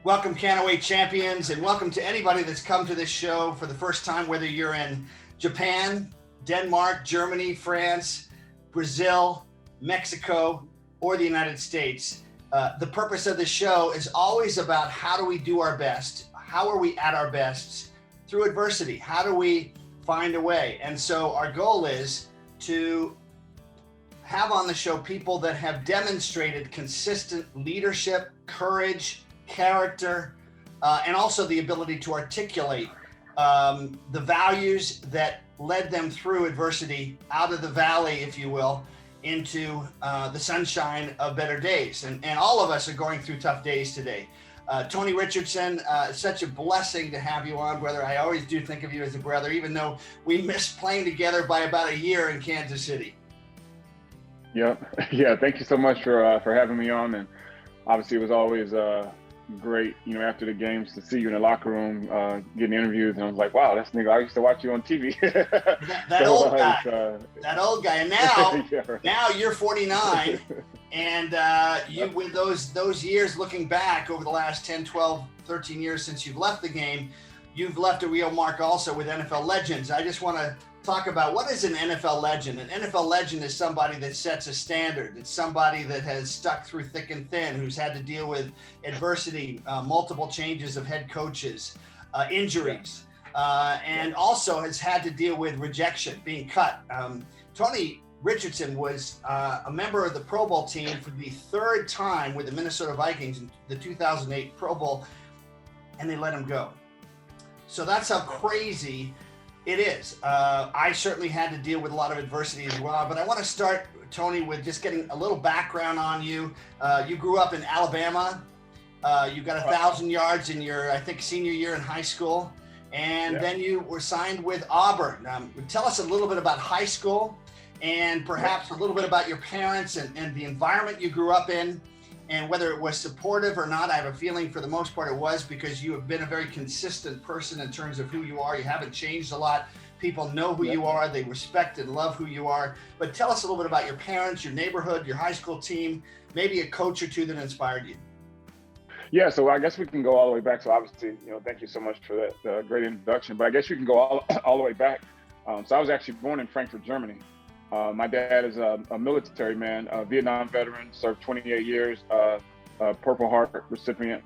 Welcome, Kannaway Champions, and welcome to anybody that's come to this show for the first time, whether you're in Japan, Denmark, Germany, France, Brazil, Mexico, or the United States. The purpose of the show is always about how do we do our best? How are we at our best through adversity? How do we find a way? And so our goal is to have on the show people that have demonstrated consistent leadership, courage, character, and also the ability to articulate the values that led them through adversity out of the valley, if you will, into the sunshine of better days. And all of us are going through tough days today. Tony Richardson, such a blessing to have you on, brother. I always do think of you as a brother, even though we missed playing together by about a year in Kansas City. Yeah. Thank you so much for having me on. And obviously it was always great, after the games to see you in the locker room, getting interviews, and I was like, wow, that's nigga, I used to watch you on TV. that old guy. And now, yeah, right. Now you're 49, and you with those years looking back over the last 10, 12, 13 years since you've left the game, you've left a real mark also with NFL legends. I just want to talk about what is an NFL legend. An NFL legend is somebody that sets a standard. It's somebody that has stuck through thick and thin, who's had to deal with adversity, multiple changes of head coaches, injuries, and also has had to deal with rejection, being cut. Tony Richardson was a member of the Pro Bowl team for the third time with the Minnesota Vikings in the 2008 Pro Bowl, and they let him go. So that's how crazy it is. I certainly had to deal with a lot of adversity as well, but I want to start, Tony, with just getting a little background on you. You grew up in Alabama. You got 1,000 yards in your, I think, senior year in high school, and then you were signed with Auburn. Tell us a little bit about high school, and perhaps a little bit about your parents and the environment you grew up in, and whether it was supportive or not. I have a feeling for the most part it was, because you have been a very consistent person in terms of who you are. You haven't changed a lot. People know who you are. They respect and love who you are. But tell us a little bit about your parents, your neighborhood, your high school team, maybe a coach or two that inspired you. Yeah, so I guess we can go all the way back. So obviously, thank you so much for that great introduction. But I guess you can go all the way back. So I was actually born in Frankfurt, Germany. My dad is a military man, a Vietnam veteran, served 28 years, Purple Heart recipient.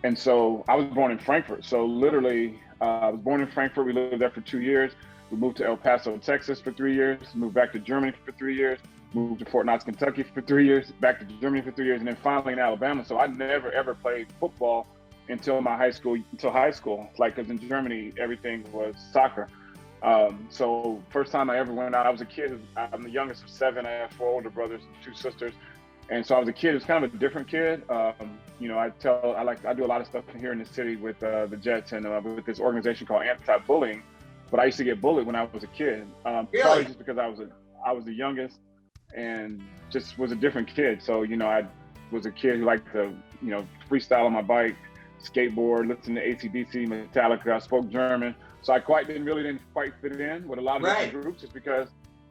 And so I was born in Frankfurt. So literally, I was born in Frankfurt. We lived there for 2 years. We moved to El Paso, Texas for 3 years, moved back to Germany for 3 years, moved to Fort Knox, Kentucky for 3 years, back to Germany for 3 years, and then finally in Alabama. So I never, ever played football until high school. Like, because in Germany, everything was soccer. So first time I ever went out, I was a kid. I'm the youngest of 7. I have 4 older brothers and 2 sisters. And so I was a kid. It was kind of a different kid. I do a lot of stuff here in the city with the Jets and with this organization called Anti-Bullying. But I used to get bullied when I was a kid. Really? Probably just because I was the youngest and just was a different kid. So, I was a kid who liked to, freestyle on my bike, skateboard, listen to AC/DC, Metallica. I spoke German. So I didn't quite fit in with a lot of different groups just because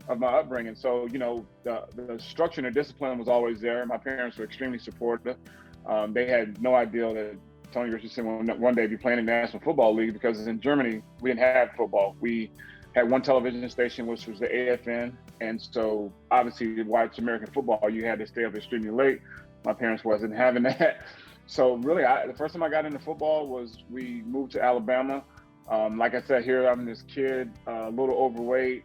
of my upbringing. So, the structure and the discipline was always there. My parents were extremely supportive. They had no idea that Tony Richardson would one day be playing in the National Football League, because in Germany, we didn't have football. We had one television station, which was the AFN. And so obviously to watch American football, you had to stay up extremely late. My parents wasn't having that. So really, the first time I got into football was we moved to Alabama. Like I said, here I'm this kid, a little overweight.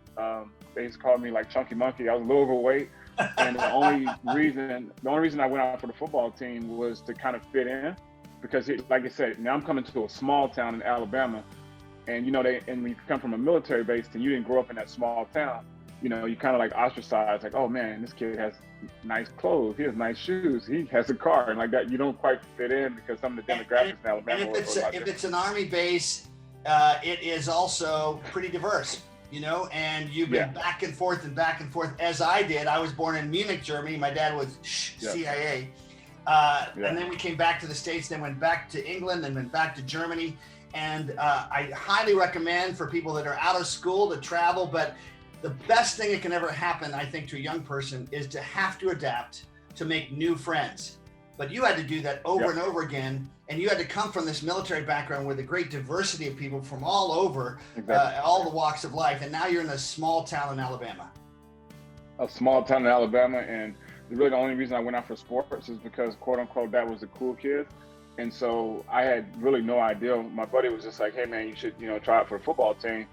They used to call me like Chunky Monkey. I was a little overweight. And the only reason I went out for the football team was to kind of fit in, because like I said, now I'm coming to a small town in Alabama, and when you come from a military base and you didn't grow up in that small town, you kind of like ostracized, like, oh man, this kid has nice clothes, he has nice shoes, he has a car, and like that, you don't quite fit in because some of the demographics in Alabama. And if it's an Army base, it is also pretty diverse, and you've been back and forth, as I did. I was born in Munich, Germany. My dad was CIA. And then we came back to the States, then went back to England, then went back to Germany. And I highly recommend for people that are out of school to travel. But the best thing that can ever happen, I think, to a young person is to have to adapt, to make new friends. but you had to do that over and over again. And you had to come from this military background with a great diversity of people from all over, all the walks of life. And now you're in a small town in Alabama. A small town in Alabama. And really the only reason I went out for sports is because, quote unquote, that was the cool kid. And so I had really no idea. My buddy was just like, hey man, you should, try out for a football team.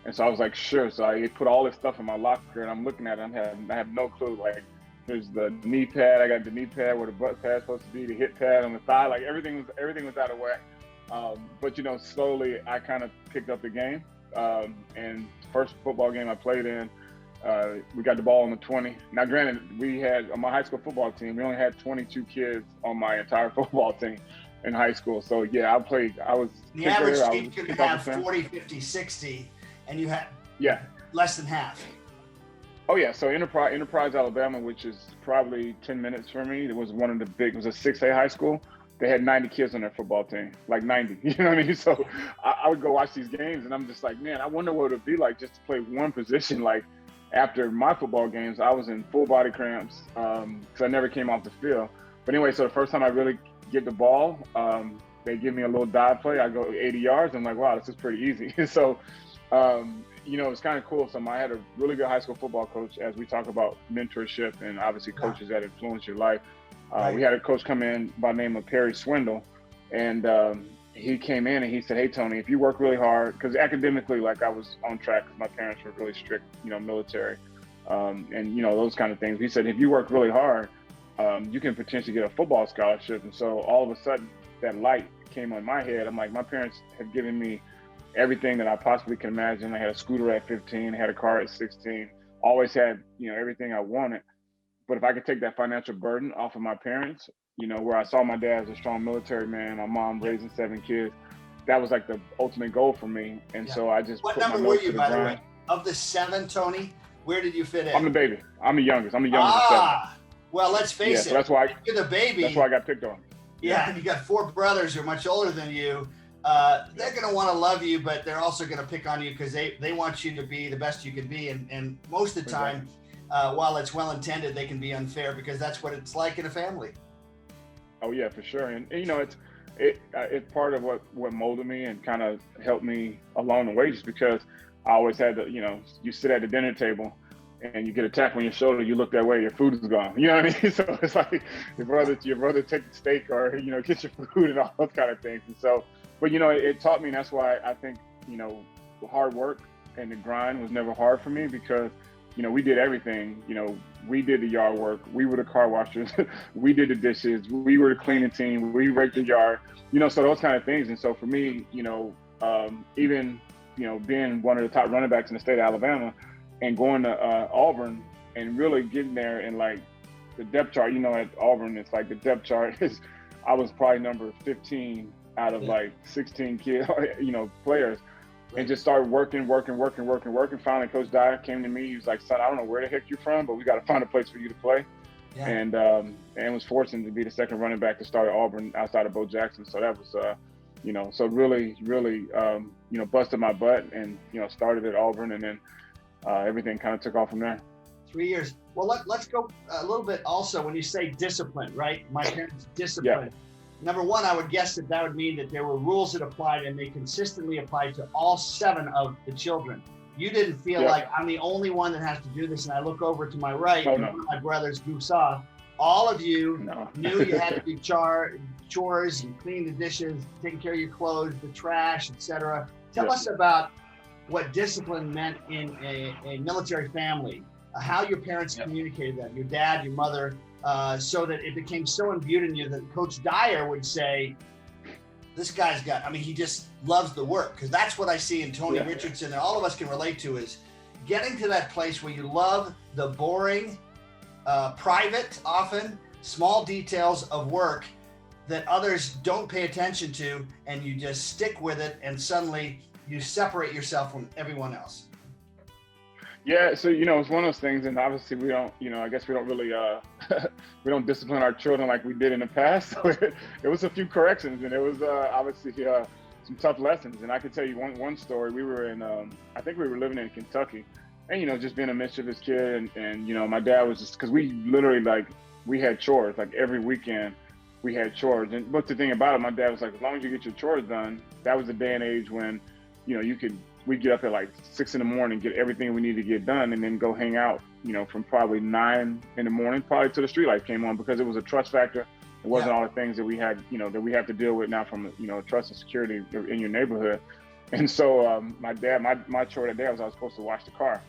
And so I was like, sure. So I put all this stuff in my locker and I'm looking at it. I have no clue. Like, there's the knee pad. I got the knee pad where the butt pad's supposed to be, the hip pad on the thigh. Like everything was out of whack. But slowly I kind of picked up the game. And first football game I played in, we got the ball on the 20. Now, granted, we had on my high school football team, we only had 22 kids on my entire football team in high school. So yeah, I was the average team could have 40, 50, 60, and you had less than half. Oh yeah, so Enterprise, Alabama, which is probably 10 minutes from me. It was a 6A high school. They had 90 kids on their football team, like 90, you know what I mean? So I would go watch these games and I'm just like, man, I wonder what it would be like just to play one position. Like after my football games, I was in full body cramps because I never came off the field. But anyway, so the first time I really get the ball, they give me a little dive play. I go 80 yards. I'm like, wow, this is pretty easy. So, it's kind of cool. So I had a really good high school football coach, as we talk about mentorship and obviously coaches that influence your life. We had a coach come in by the name of Perry Swindle, and he came in and he said, hey, Tony, if you work really hard, because academically, like I was on track because my parents were really strict, military, and those kind of things. He said, if you work really hard, you can potentially get a football scholarship. And so all of a sudden that light came on my head. I'm like, my parents had given me everything that I possibly can imagine. I had a scooter at 15, I had a car at 16, always had, everything I wanted. But if I could take that financial burden off of my parents, where I saw my dad as a strong military man, my mom raising 7 kids, that was like the ultimate goal for me. And so I just What number were you, by the way? Of the 7, Tony, where did you fit in? I'm the baby. I'm the youngest. I'm the youngest of 7. Well, let's face it. So that's why you're the baby. That's why I got picked on. Yeah, and you got 4 brothers who are much older than you. They're going to want to love you, but they're also going to pick on you because they want you to be the best you can be. And most of the time, while it's well-intended, they can be unfair because that's what it's like in a family. Oh yeah, for sure. And it's part of what molded me and kind of helped me along the way, just because I always had to, you sit at the dinner table and you get a tap on your shoulder, you look that way, your food is gone. You know what I mean? So it's like your brother take the steak or, get your food and all those kind of things. And so, but it taught me, and that's why I think, the hard work and the grind was never hard for me, because we did everything. We did the yard work. We were the car washers. We did the dishes. We were the cleaning team. We raked the yard, so those kind of things. And so for me, even, being one of the top running backs in the state of Alabama and going to Auburn and really getting there and like the depth chart, at Auburn, it's like the depth chart is, I was probably number 15 out of like 16 kids, players. And just started working. Finally, Coach Dyer came to me. He was like, son, I don't know where the heck you're from, but we got to find a place for you to play. Yeah. And was fortunate to be the second running back to start at Auburn outside of Bo Jackson. So that was, so really, busted my butt and, started at Auburn, and then everything kind of took off from there. 3 years. Well, let's go a little bit also when you say discipline, right? My parents' discipline. Yeah. Number one, I would guess that would mean that there were rules that applied and they consistently applied to all 7 of the children. You didn't feel like I'm the only one that has to do this, and I look over to my right and one of my brothers goofs off. All of you knew you had to do chores and clean the dishes, taking care of your clothes, the trash, etc. Tell us about what discipline meant in a military family, how your parents communicated that, your dad, your mother, so that it became so imbued in you that Coach Dyer would say, this guy's he just loves the work. Because that's what I see in Tony Richardson, and all of us can relate to, is getting to that place where you love the boring, private, often small details of work that others don't pay attention to, and you just stick with it, and suddenly you separate yourself from everyone else. Yeah, so it's one of those things, and obviously we don't, I guess we don't really, we don't discipline our children like we did in the past. So it was a few corrections, and it was obviously some tough lessons. And I can tell you one story. We were in, I think we were living in Kentucky, and just being a mischievous kid, and my dad was just, because we literally we had chores like every weekend. we had chores. But the thing about it, my dad was like, as long as you get your chores done, that was the day and age when, you know, we'd get up at like 6 a.m, get everything we needed to get done, and then go hang out, you know, from probably 9 a.m, probably till the street light came on, because it was a trust factor. It wasn't all the things that we had, you know, that we have to deal with now from, you know, trust and security in your neighborhood. And so my dad, my chore that day was I was supposed to wash the car.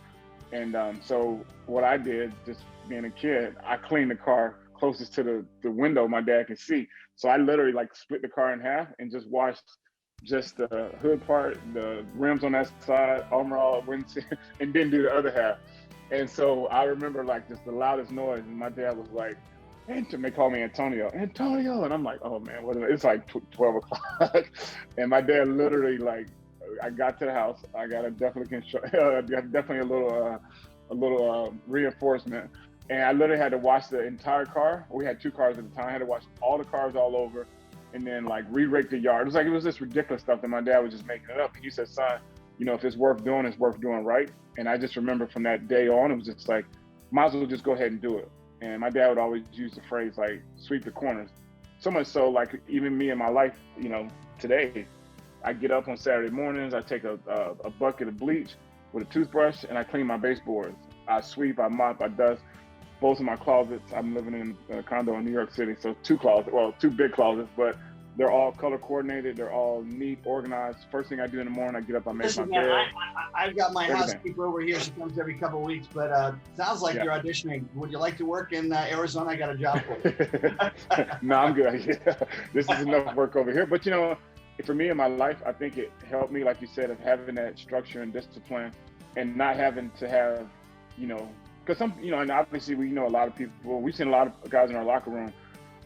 And so what I did, just being a kid, I cleaned the car closest to the window my dad could see. So I literally like split the car in half and just washed just the hood part, the rims on that side, armor all, windshield, and then do the other half. And so I remember like just the loudest noise, and my dad was like, they call me Antonio, and I'm like, oh man, it's like 12 o'clock. And my dad literally, like, I got to the house, I got definitely a little reinforcement, and I literally had to wash the entire car. We had 2 cars at the time. I had to wash all the cars all over, and then like re-rake the yard. It was this ridiculous stuff that my dad was just making it up. And he said, son, you know, if it's worth doing, it's worth doing right. And I just remember from that day on, it was just like, might as well just go ahead and do it. And my dad would always use the phrase like, sweep the corners. So much so, like, even me in my life, you know, today, I get up on Saturday mornings, I take a bucket of bleach with a toothbrush, and I clean my baseboards. I sweep, I mop, I dust both of my closets. I'm living in a condo in New York City, so 2 big closets, but they're all color coordinated. They're all neat, organized. First thing I do in the morning, I get up, I make my bed. I've got my housekeeper over here. She comes every couple of weeks, but sounds like you're auditioning. Would you like to work in Arizona? I got a job for you. No, I'm good. Yeah. This is enough work over here. But, you know, for me in my life, I think it helped me, like you said, of having that structure and discipline, and not having to have, you know, because some, you know, and obviously we know a lot of people, we've seen a lot of guys in our locker room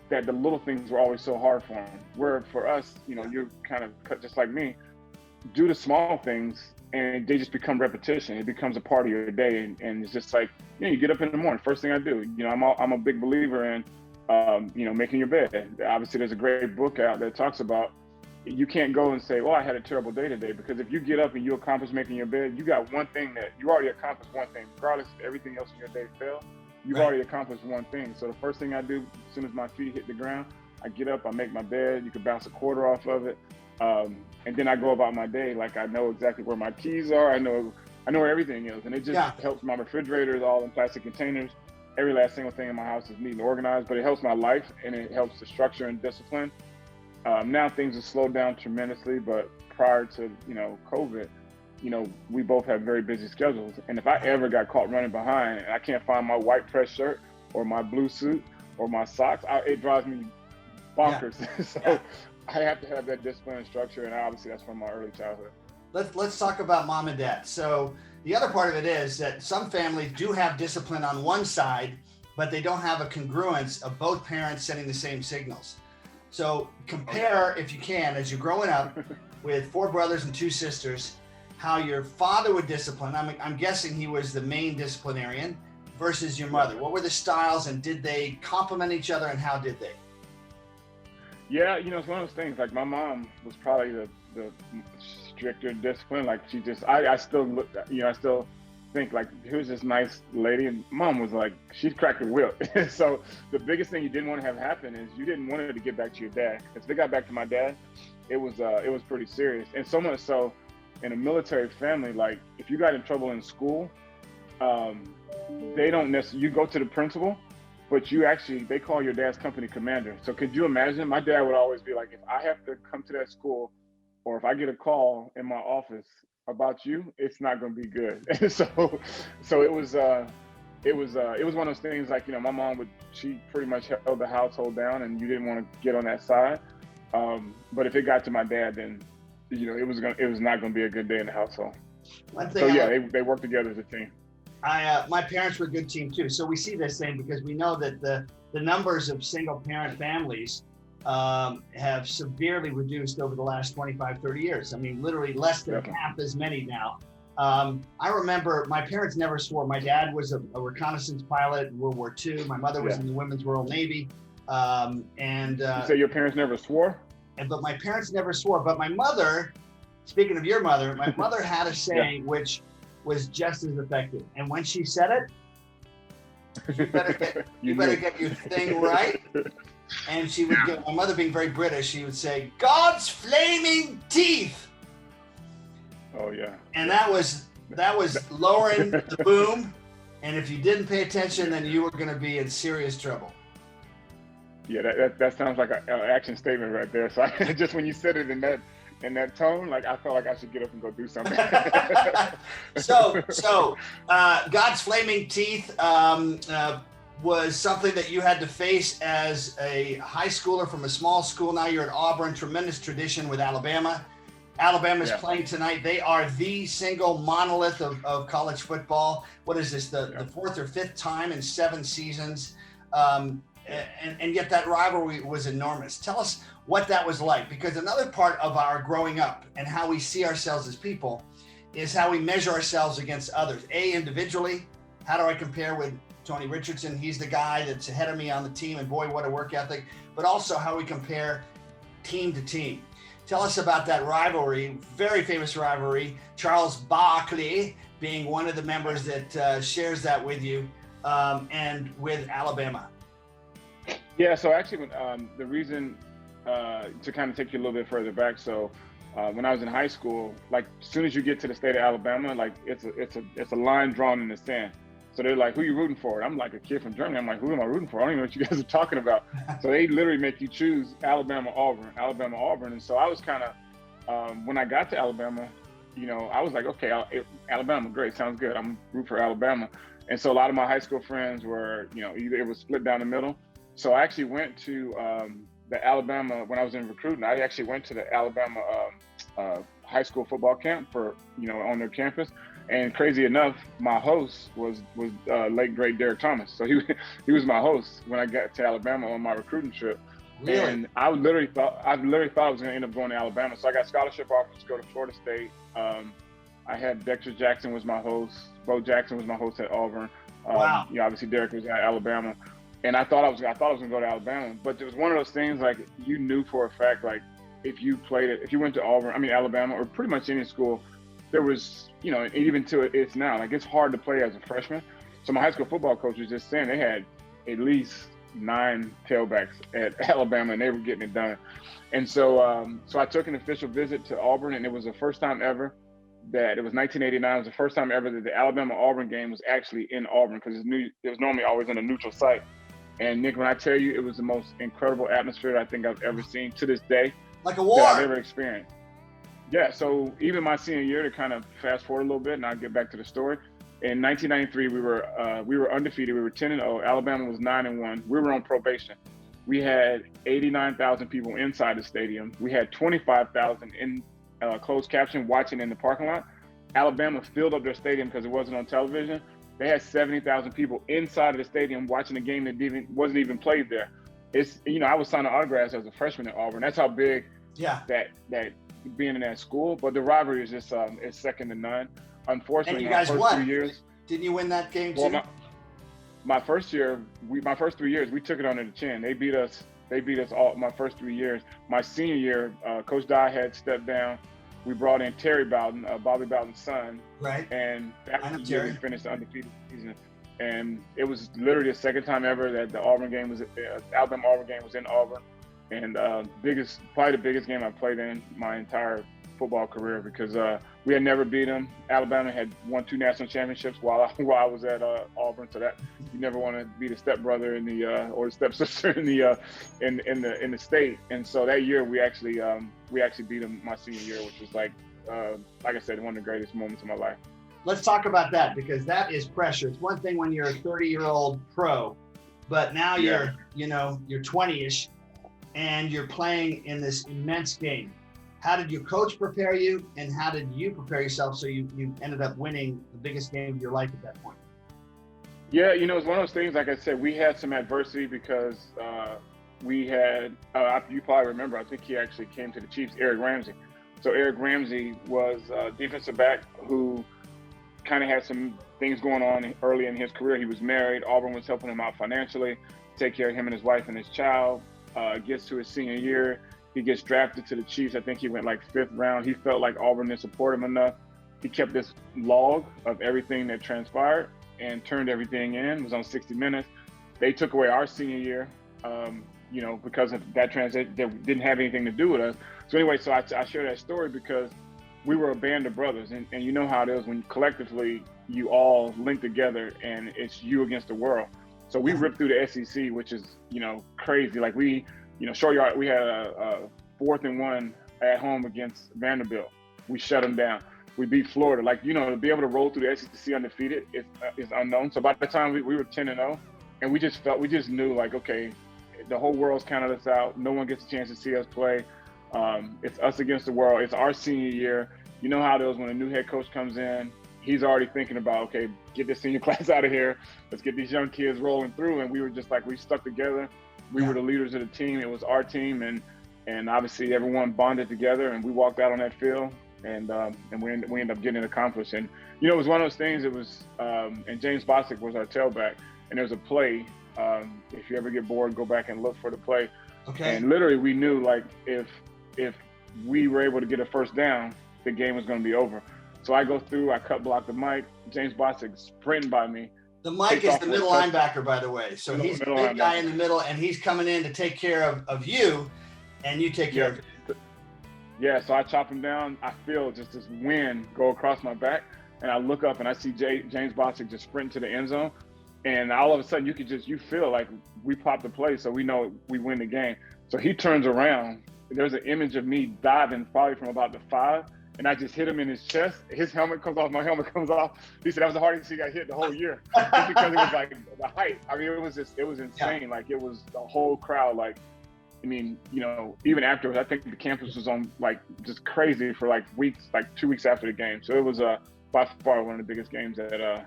that the little things were always so hard for them. Where for us, you know, you're kind of cut just like me, do the small things and they just become repetition. It becomes a part of your day. And it's just like, you know, you get up in the morning, first thing I do, you know, I'm a big believer in, you know, making your bed. Obviously there's a great book out that talks about, you can't go and say, oh, I had a terrible day today, because if you get up and you accomplish making your bed, you got one thing that you already accomplished, one thing, regardless of everything else in your day failed. You've already accomplished one thing. So the first thing I do, as soon as my feet hit the ground, I get up, I make my bed. You can bounce a quarter off of it. And then I go about my day. Like, I know exactly where my keys are. I know where everything is. And it just helps. My refrigerator is all in plastic containers. Every last single thing in my house is neat and organized, but it helps my life, and it helps the structure and discipline. Now things have slowed down tremendously, but prior to, you know, COVID, you know, we both have very busy schedules. And if I ever got caught running behind and I can't find my white press shirt or my blue suit or my socks, it drives me bonkers. So I have to have that discipline and structure. And obviously that's from my early childhood. Let's talk about mom and dad. So the other part of it is that some families do have discipline on one side, but they don't have a congruence of both parents sending the same signals. So compare, if you can, as you're growing up with 4 brothers and 2 sisters, how your father would discipline. I'm guessing he was the main disciplinarian versus your mother. What were the styles, and did they complement each other, and how did they? Yeah, you know, it's one of those things. Like, my mom was probably the stricter discipline. Like, she just, I still look, you know, I still think like, here's this nice lady, and mom was like, she'd crack the whip. So the biggest thing you didn't want to have happen is you didn't want her to get back to your dad. If they got back to my dad, it was pretty serious. And so much so, in a military family, like, if you got in trouble in school, they don't necessarily, you go to the principal, but they call your dad's company commander. So could you imagine? My dad would always be like, if I have to come to that school, or if I get a call in my office about you, it's not going to be good. And so it was one of those things, like, you know, my mom she pretty much held the household down, and you didn't want to get on that side. But if it got to my dad, then, you know, it was not going to be a good day in the household. So yeah, they work together as a team. My parents were a good team too. So we see this thing because we know that the numbers of single parent families have severely reduced over the last 25, 30 years. I mean, literally less than half as many now. I remember my parents never swore. My dad was a reconnaissance pilot in World War II. My mother was in the Women's Royal Navy. You say your parents never swore? But my parents never swore. But my mother, speaking of your mother, my mother had a saying which was just as effective. And when she said it, you better get your thing right. and she would get, my mother being very British, she would say, "God's flaming teeth." Oh yeah. And that was lowering the boom. And if you didn't pay attention, then you were going to be in serious trouble. Yeah, that sounds like an action statement right there. So just when you said it in that tone, like I felt like I should get up and go do something. So God's flaming teeth was something that you had to face as a high schooler from a small school. Now you're at Auburn, tremendous tradition with Alabama. Alabama's playing tonight. They are the single monolith of college football. What is this, the fourth or fifth time in 7 seasons? And yet that rivalry was enormous. Tell us what that was like, because another part of our growing up and how we see ourselves as people is how we measure ourselves against others. Individually, how do I compare with Tony Richardson? He's the guy that's ahead of me on the team, and boy, what a work ethic. But also how we compare team to team. Tell us about that rivalry, very famous rivalry, Charles Barkley being one of the members that shares that with you, and with Alabama. Yeah, so actually the reason, to kind of take you a little bit further back, so when I was in high school, like as soon as you get to the state of Alabama, like it's a line drawn in the sand. So they're like, "Who are you rooting for?" And I'm like a kid from Germany. I'm like, "Who am I rooting for? I don't even know what you guys are talking about." So they literally make you choose Alabama, Auburn. And so I was kind of, when I got to Alabama, you know, I was like, okay, Alabama, great, sounds good. I'm rooting for Alabama. And so a lot of my high school friends were, you know, either it was split down the middle. So I actually went to the Alabama, when I was in recruiting, I actually went to the Alabama high school football camp for, you know, on their campus. And crazy enough, my host was late great Derek Thomas. So he was my host when I got to Alabama on my recruiting trip. Really? And I literally thought I was going to end up going to Alabama. So I got scholarship offers to go to Florida State. I had Dexter Jackson was my host. Bo Jackson was my host at Auburn. Wow. You know, obviously Derek was at Alabama. And I thought I was going to go to Alabama, but it was one of those things like you knew for a fact, like if you went to Alabama or pretty much any school, there was, you know, even to it's now, like it's hard to play as a freshman. So my high school football coach was just saying they had at least 9 tailbacks at Alabama and they were getting it done. And so so I took an official visit to Auburn, and it was the first time ever that, it was 1989, it was the first time ever that the Alabama-Auburn game was actually in Auburn, because it was normally always in a neutral site. And Nick, when I tell you, it was the most incredible atmosphere I think I've ever seen to this day. Like a war. That I've ever experienced. Yeah, so even my senior year, to kind of fast forward a little bit, and I'll get back to the story. In 1993, we were undefeated. We were 10-0. Alabama was 9-1. We were on probation. We had 89,000 people inside the stadium. We had 25,000 in closed caption watching in the parking lot. Alabama filled up their stadium because it wasn't on television. They had 70,000 people inside of the stadium watching a game that wasn't even played there. It's, you know, I was signing autographs as a freshman at Auburn. That's how big that being in that school. But the rivalry is just it's second to none. Unfortunately, and you guys won. 3 years. Didn't you win that game too? Well, my first 3 years, we took it under the chin. They beat us all my first 3 years. My senior year, Coach Dye had stepped down. We brought in Terry Bowden, Bobby Bowden's son. Right. And after the year, we finished the undefeated season. And it was literally the second time ever that the Alabama Auburn game was in Auburn. And probably the biggest game I played in my entire football career, because we had never beat them. Alabama had won 2 national championships while I was at Auburn, so that you never want to be the stepbrother or the stepsister in the state. And so that year we actually beat them my senior year, which was like I said, one of the greatest moments of my life. Let's talk about that, because that is pressure. It's one thing when you're a 30-year-old pro, but now you're 20-ish and you're playing in this immense game. How did your coach prepare you, and how did you prepare yourself so you ended up winning the biggest game of your life at that point? Yeah, you know, it's one of those things, like I said, we had some adversity because we had, you probably remember, I think he actually came to the Chiefs, Eric Ramsey. So Eric Ramsey was a defensive back who kind of had some things going on early in his career. He was married. Auburn was helping him out financially, take care of him and his wife and his child. Gets to his senior year. He gets drafted to the Chiefs. I think he went like 5th round. He felt like Auburn didn't support him enough. He kept this log of everything that transpired and turned everything in. It was on 60 Minutes. They took away our senior year. because of that transition that didn't have anything to do with us. So anyway, so I share that story because we were a band of brothers, and you know how it is when collectively you all link together and it's you against the world. So we ripped through the SEC, which is, crazy. Like we, short yard, we had a 4th and 1 at home against Vanderbilt. We shut them down. We beat Florida. Like, to be able to roll through the SEC undefeated is unknown. So by the time we were 10-0, and we just knew like, okay, the whole world's counted us out. No one gets a chance to see us play. It's us against the world. It's our senior year. You know how it is when a new head coach comes in. He's already thinking about, okay, get this senior class out of here. Let's get these young kids rolling through. And we were just like, we stuck together. We were the leaders of the team. It was our team. And obviously everyone bonded together and we walked out on that field and we ended up getting it accomplished. And, it was one of those things. It was, and James Bostic was our tailback. And there was a play. If you ever get bored, go back and look for the play. Okay. And literally we knew like if we were able to get a first down, the game was going to be over. So I go through, I cut block the Mike, James Bostic sprinting by me. The Mike is the middle linebacker, by the way. So he's the big guy in the middle, and he's coming in to take care of you, and you take care of him. Yeah, so I chop him down. I feel just this wind go across my back, and I look up and I see James Bostic just sprint to the end zone. And all of a sudden, you feel like we popped the play, so we know we win the game. So he turns around. There's an image of me diving probably from about the 5, and I just hit him in his chest. His helmet comes off, my helmet comes off. He said that was the hardest he got hit the whole year, just because it was like the height. I mean, it was insane. Yeah. Like it was the whole crowd. Like, I mean, even afterwards, I think the campus was on like just crazy for like weeks, like 2 weeks after the game. So it was by far one of the biggest games that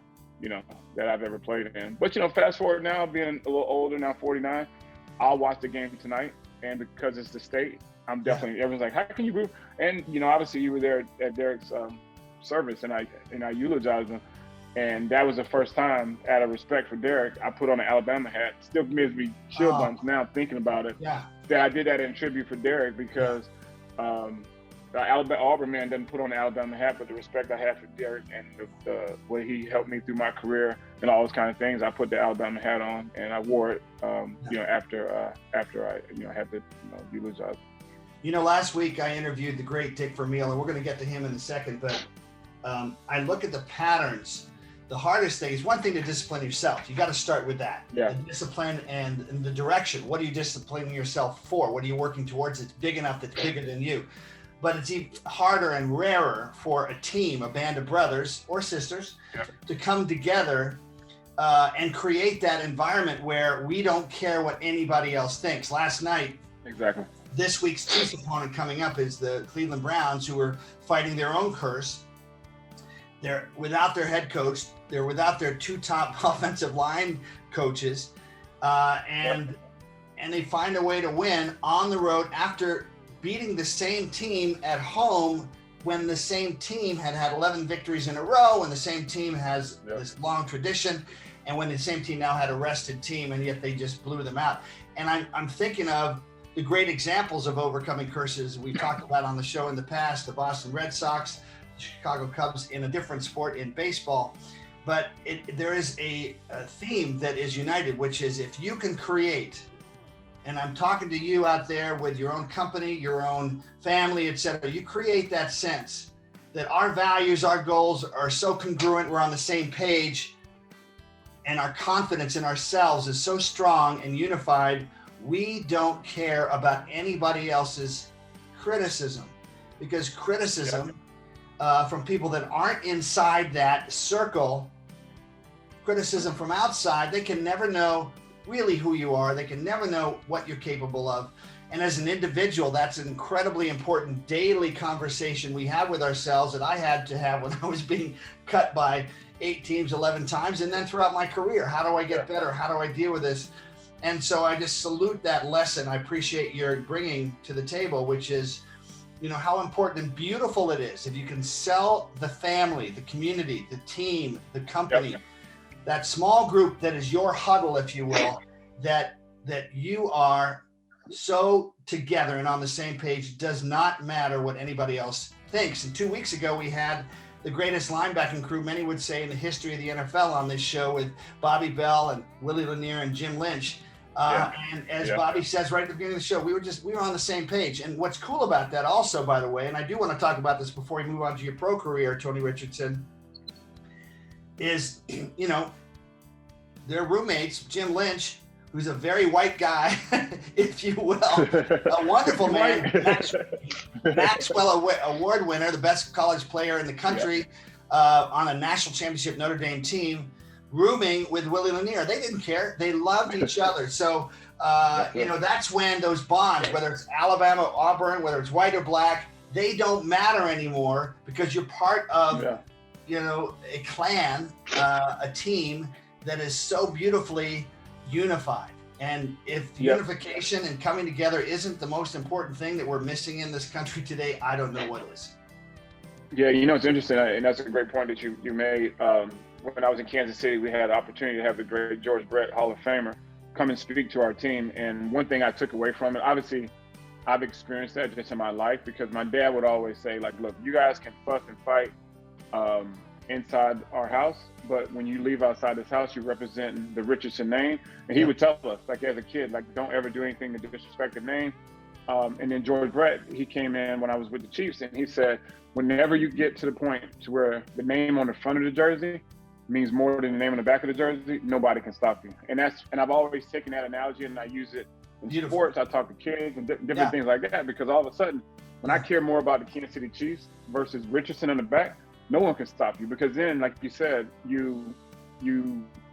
that I've ever played in. But fast forward now, being a little older now, 49, I'll watch the game tonight, and because it's the state, I'm definitely, everyone's like, how can you group? And, obviously you were there at Derek's service, and I eulogized him. And that was the first time, out of respect for Derek, I put on an Alabama hat. Still gives me chill bumps now thinking about it. Yeah. That I did that in tribute for Derek because the Auburn man doesn't put on the Alabama hat, but the respect I have for Derek and the way he helped me through my career and all those kind of things, I put the Alabama hat on and I wore it, after I had to eulogize. Last week I interviewed the great Dick Vermeil, and we're going to get to him in a second, but I look at the patterns. The hardest thing is one thing to discipline yourself. You got to start with that. Yeah. The discipline and the direction. What are you disciplining yourself for? What are you working towards that's big enough, that's bigger than you? But it's even harder and rarer for a team, a band of brothers or sisters, to come together and create that environment where we don't care what anybody else thinks. Last night, exactly. This week's chief opponent coming up is the Cleveland Browns, who are fighting their own curse. They're without their head coach. They're without their 2 top offensive line coaches, and they find a way to win on the road after beating the same team at home when the same team had 11 victories in a row, and the same team has this long tradition, and when the same team now had a rested team, and yet they just blew them out. And I'm thinking of the great examples of overcoming curses we've talked about on the show in the past, the Boston Red Sox, the Chicago Cubs, in a different sport in baseball. But there is a theme that is united, which is if you can create, and I'm talking to you out there with your own company, your own family, etc. You create that sense that our values, our goals are so congruent, we're on the same page, and our confidence in ourselves is so strong and unified, we don't care about anybody else's criticism. Because criticism from people that aren't inside that circle, criticism from outside, they can never know really who you are. They can never know what you're capable of. And as an individual, that's an incredibly important daily conversation we have with ourselves that I had to have when I was being cut by 8 teams 11 times, and then throughout my career. How do I get better? How do I deal with this? And so I just salute that lesson. I appreciate your bringing to the table, which is, how important and beautiful it is if you can sell the family, the community, the team, the company, that small group that is your huddle, if you will, that you are so together and on the same page. Does not matter what anybody else thinks. And 2 weeks ago, we had the greatest linebacking crew, many would say, in the history of the NFL on this show, with Bobby Bell and Willie Lanier and Jim Lynch. And as Bobby says right at the beginning of the show, we were on the same page. And what's cool about that also, by the way, and I do want to talk about this before we move on to your pro career, Tony Richardson, is, you know, their roommates, Jim Lynch, who's a very white guy, if you will, a wonderful man, Maxwell Award winner, the best college player in the country, on a national championship Notre Dame team, rooming with Willie Lanier. They didn't care. They loved each other. So, you know, that's when those bonds, whether it's Alabama, Auburn, whether it's white or black, they don't matter anymore because you're part of, you know, a clan, a team that is so beautifully unified. And if unification and coming together isn't the most important thing that we're missing in this country today, I don't know what is. Yeah, you know, it's interesting, and that's a great point that you made. When I was in Kansas City, we had the opportunity to have the great George Brett, Hall of Famer, come and speak to our team. And one thing I took away from it, obviously, I've experienced that just in my life, because my dad would always say, like, look, you guys can fuss and fight inside our house, but when you leave outside this house, you represent the Richardson name. And he would tell us, like, as a kid, like, don't ever do anything to disrespect the name. And then George Brett, he came in when I was with the Chiefs, and he said, whenever you get to the point to where the name on the front of the jersey means more than the name on the back of the jersey, nobody can stop you. And I've always taken that analogy and I use it in sports. I talk to kids and different things like that, because all of a sudden, when I care more about the Kansas City Chiefs versus Richardson in the back, no one can stop you, because then, like you said, you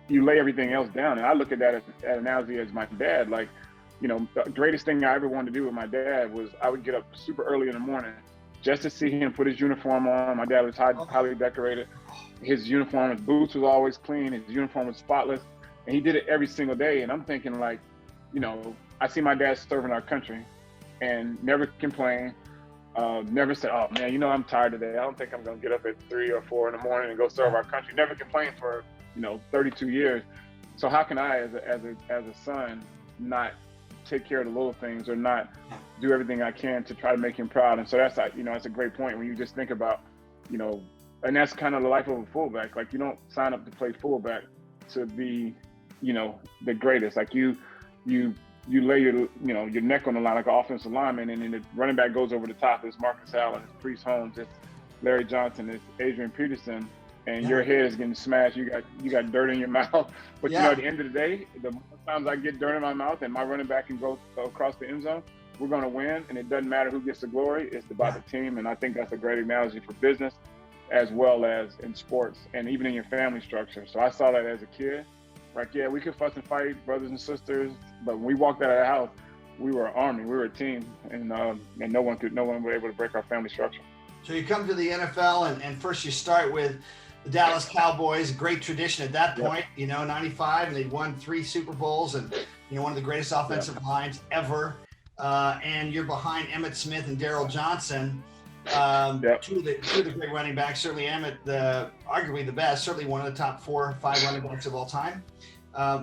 lay everything else down. And I look at that analogy as my dad. Like, you know, the greatest thing I ever wanted to do with my dad was I would get up super early in the morning just to see him put his uniform on. My dad was highly decorated. His uniform, his boots was always clean. His uniform was spotless. And he did it every single day. And I'm thinking, like, you know, I see my dad serving our country and never complained. Never said, oh man, you know, I'm tired today. I don't think I'm gonna get up at 3 or 4 in the morning and go serve our country. Never complained for, you know, 32 years. So how can I, as a son, not take care of the little things or not do everything I can to try to make him proud? And so that's, you know, that's a great point when you just think about, you know, and that's kind of the life of a fullback. Like, you don't sign up to play fullback to be, you know, the greatest. Like you lay your neck on the line like an offensive lineman, and then the running back goes over the top. It's Marcus Allen, it's Priest Holmes, it's Larry Johnson, it's Adrian Peterson, and your head is getting smashed. You got dirt in your mouth. But you know, at the end of the day, the more times I get dirt in my mouth and my running back can go across the end zone, we're going to win. And it doesn't matter who gets the glory. It's about the team. And I think that's a great analogy for business as well as in sports and even in your family structure. So I saw that as a kid. Like, yeah, we could fuss and fight, brothers and sisters, but when we walked out of the house, we were an army, we were a team, and no one was able to break our family structure. So you come to the NFL, and first you start with the Dallas Cowboys, a great tradition at that point, you know, 95, and they won 3 Super Bowls, and, you know, one of the greatest offensive lines ever, and you're behind Emmitt Smith and Darryl Johnson, two of the great running backs. Certainly Emmitt, arguably the best, certainly one of the top 4 or 5 running backs of all time.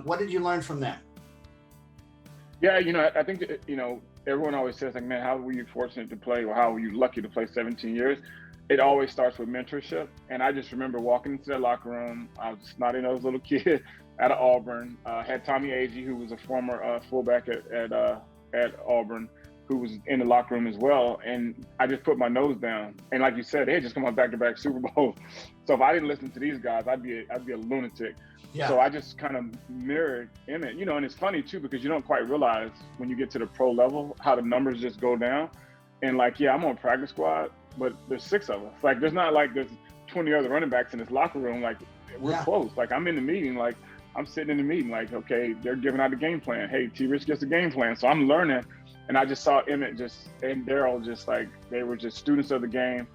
What did you learn from them? Yeah, you know, I think, you know, everyone always says, like, man, how were you fortunate to play, or how were you lucky to play 17 years? It always starts with mentorship. And I just remember walking into that locker room. I was a snotty-nosed little kid out of Auburn. Had Tommy Agee, who was a former fullback at Auburn, who was in the locker room as well. And I just put my nose down. And like you said, they had just come on back-to-back Super Bowls. So if I didn't listen to these guys, I'd be a lunatic. Yeah. So I just kind of mirrored Emmitt, you know, and it's funny too, because you don't quite realize when you get to the pro level how the numbers just go down. And like, yeah, I'm on practice squad, but there's 6 of us. Like, there's not like there's 20 other running backs in this locker room. Like, we're close. Like, I'm in the meeting, like I'm sitting in the meeting, like, okay, they're giving out the game plan. Hey, T. Rich gets the game plan. So I'm learning. And I just saw Emmitt and Darryl just like, they were just students of the game.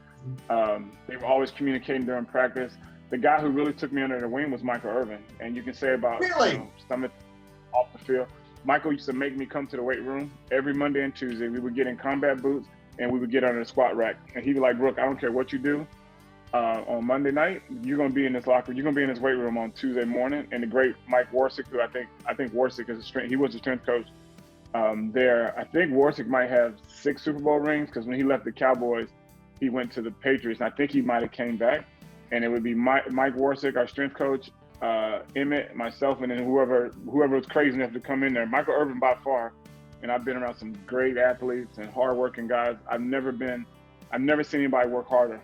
They were always communicating during practice. The guy who really took me under the wing was Michael Irvin. And you can say about stomach off the field. Michael used to make me come to the weight room every Monday and Tuesday. We would get in combat boots and we would get under the squat rack. And he'd be like, Brooke, I don't care what you do. On Monday night, you're going to be in this locker. You're going to be in this weight room on Tuesday morning. And the great Mike Warsick, who I think Warsick is he was a strength coach there. I think Warsick might have 6 Super Bowl rings, because when he left the Cowboys, he went to the Patriots. And I think he might have came back. And it would be Mike Warsick, our strength coach, Emmett, myself, and then whoever was crazy enough to come in there. Michael Irvin by far, and I've been around some great athletes and hardworking guys. I've never seen anybody work harder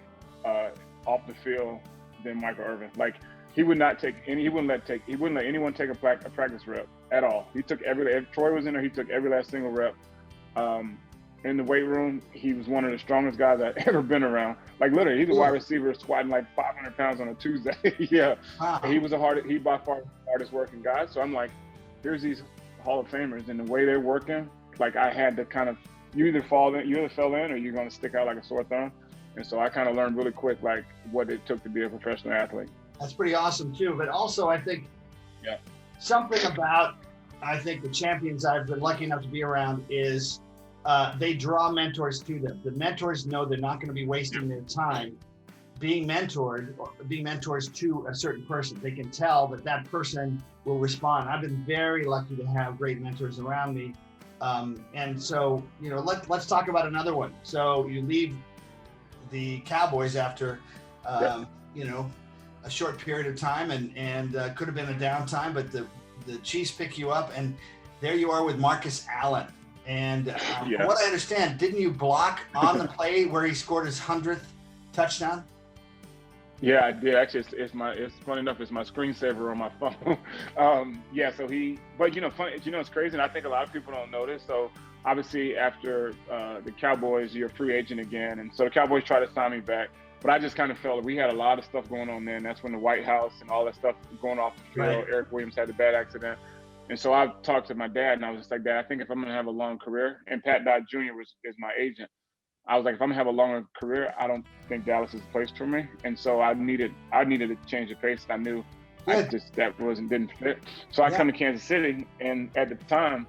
off the field than Michael Irvin. Like he wouldn't let anyone take a practice rep at all. He took if Troy was in there, he took every last single rep. In the weight room, he was one of the strongest guys I've ever been around. Like literally, he's a wide receiver squatting like 500 pounds on a Tuesday. Yeah, wow. He by far the hardest working guy. So I'm like, here's these Hall of Famers, and the way they're working, like I had to kind of, you either fell in, or you're going to stick out like a sore thumb. And so I kind of learned really quick, like what it took to be a professional athlete. That's pretty awesome too. But also, I think something about the champions I've been lucky enough to be around is. They draw mentors to them. The mentors know they're not going to be wasting their time being mentored or being mentors to a certain person. They can tell that person will respond. I've been very lucky to have great mentors around me. And so, let's talk about another one. So you leave the Cowboys after, a short period of time and could have been a downtime, but the Chiefs pick you up and there you are with Marcus Allen. And from what I understand, didn't you block on the play where he scored his 100th touchdown? Yeah, I did. Actually, it's funny enough, it's my screensaver on my phone. It's crazy, and I think a lot of people don't know this. So obviously after the Cowboys, you're a free agent again. And so the Cowboys tried to sign me back, but I just kind of felt we had a lot of stuff going on then. That's when the White House and all that stuff going off the field. Right. Eric Williams had a bad accident. And so I talked to my dad, and I was just like, Dad, I think if I'm going to have a long career, and Pat Dodd Jr. is my agent, I was like, if I'm going to have a longer career, I don't think Dallas is the place for me. And so I needed to change the pace. I knew didn't fit. So I come to Kansas City, and at the time,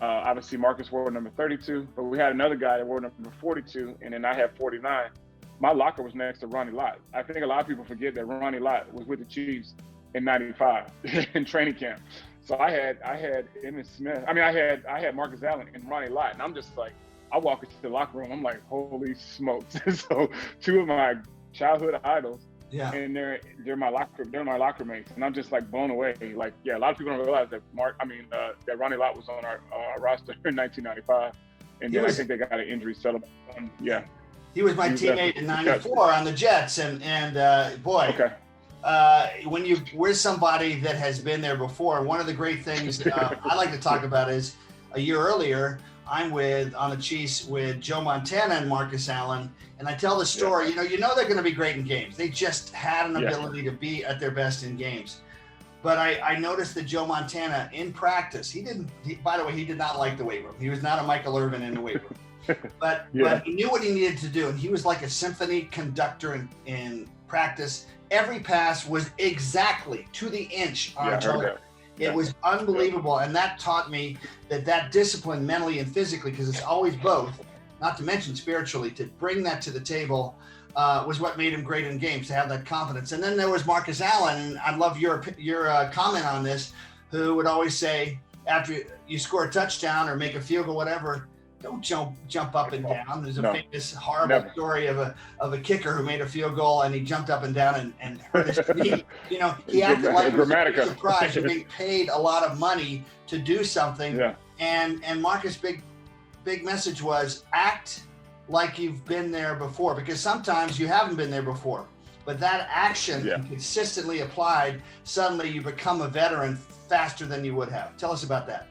obviously Marcus wore number 32, but we had another guy that wore number 42, and then I had 49. My locker was next to Ronnie Lott. I think a lot of people forget that Ronnie Lott was with the Chiefs in '95 in training camp. So I had Emmitt Smith. I mean, I had Marcus Allen and Ronnie Lott, and I'm just like, I walk into the locker room, I'm like, holy smokes! So two of my childhood idols, and they're my locker mates, and I'm just like blown away. Like, a lot of people don't realize that that Ronnie Lott was on our roster in 1995, and then I think they got an injury settled. He was my teammate in '94 on the Jets, and boy. Okay. When we're somebody that has been there before, one of the great things I like to talk about is a year earlier, I'm on the Chiefs with Joe Montana and Marcus Allen, and I tell the story, they're going to be great in games. They just had an ability to be at their best in games. But I noticed that Joe Montana in practice, by the way, he did not like the weight room. He was not a Michael Irvin in the weight room. But he knew what he needed to do, and he was like a symphony conductor in practice. Every pass was exactly to the inch on target. It was unbelievable, and that taught me that discipline mentally and physically, because it's always both, not to mention spiritually, to bring that to the table was what made him great in games, to have that confidence. And then there was Marcus Allen, and I love your comment on this, who would always say, after you score a touchdown or make a field goal, whatever, don't jump up and down. There's a famous horrible story of a kicker who made a field goal and he jumped up and down and hurt his knee. He acted like he was surprised. You're being paid a lot of money to do something. Yeah. And Marcus' big message was act like you've been there before, because sometimes you haven't been there before. But that action consistently applied, suddenly you become a veteran faster than you would have. Tell us about that.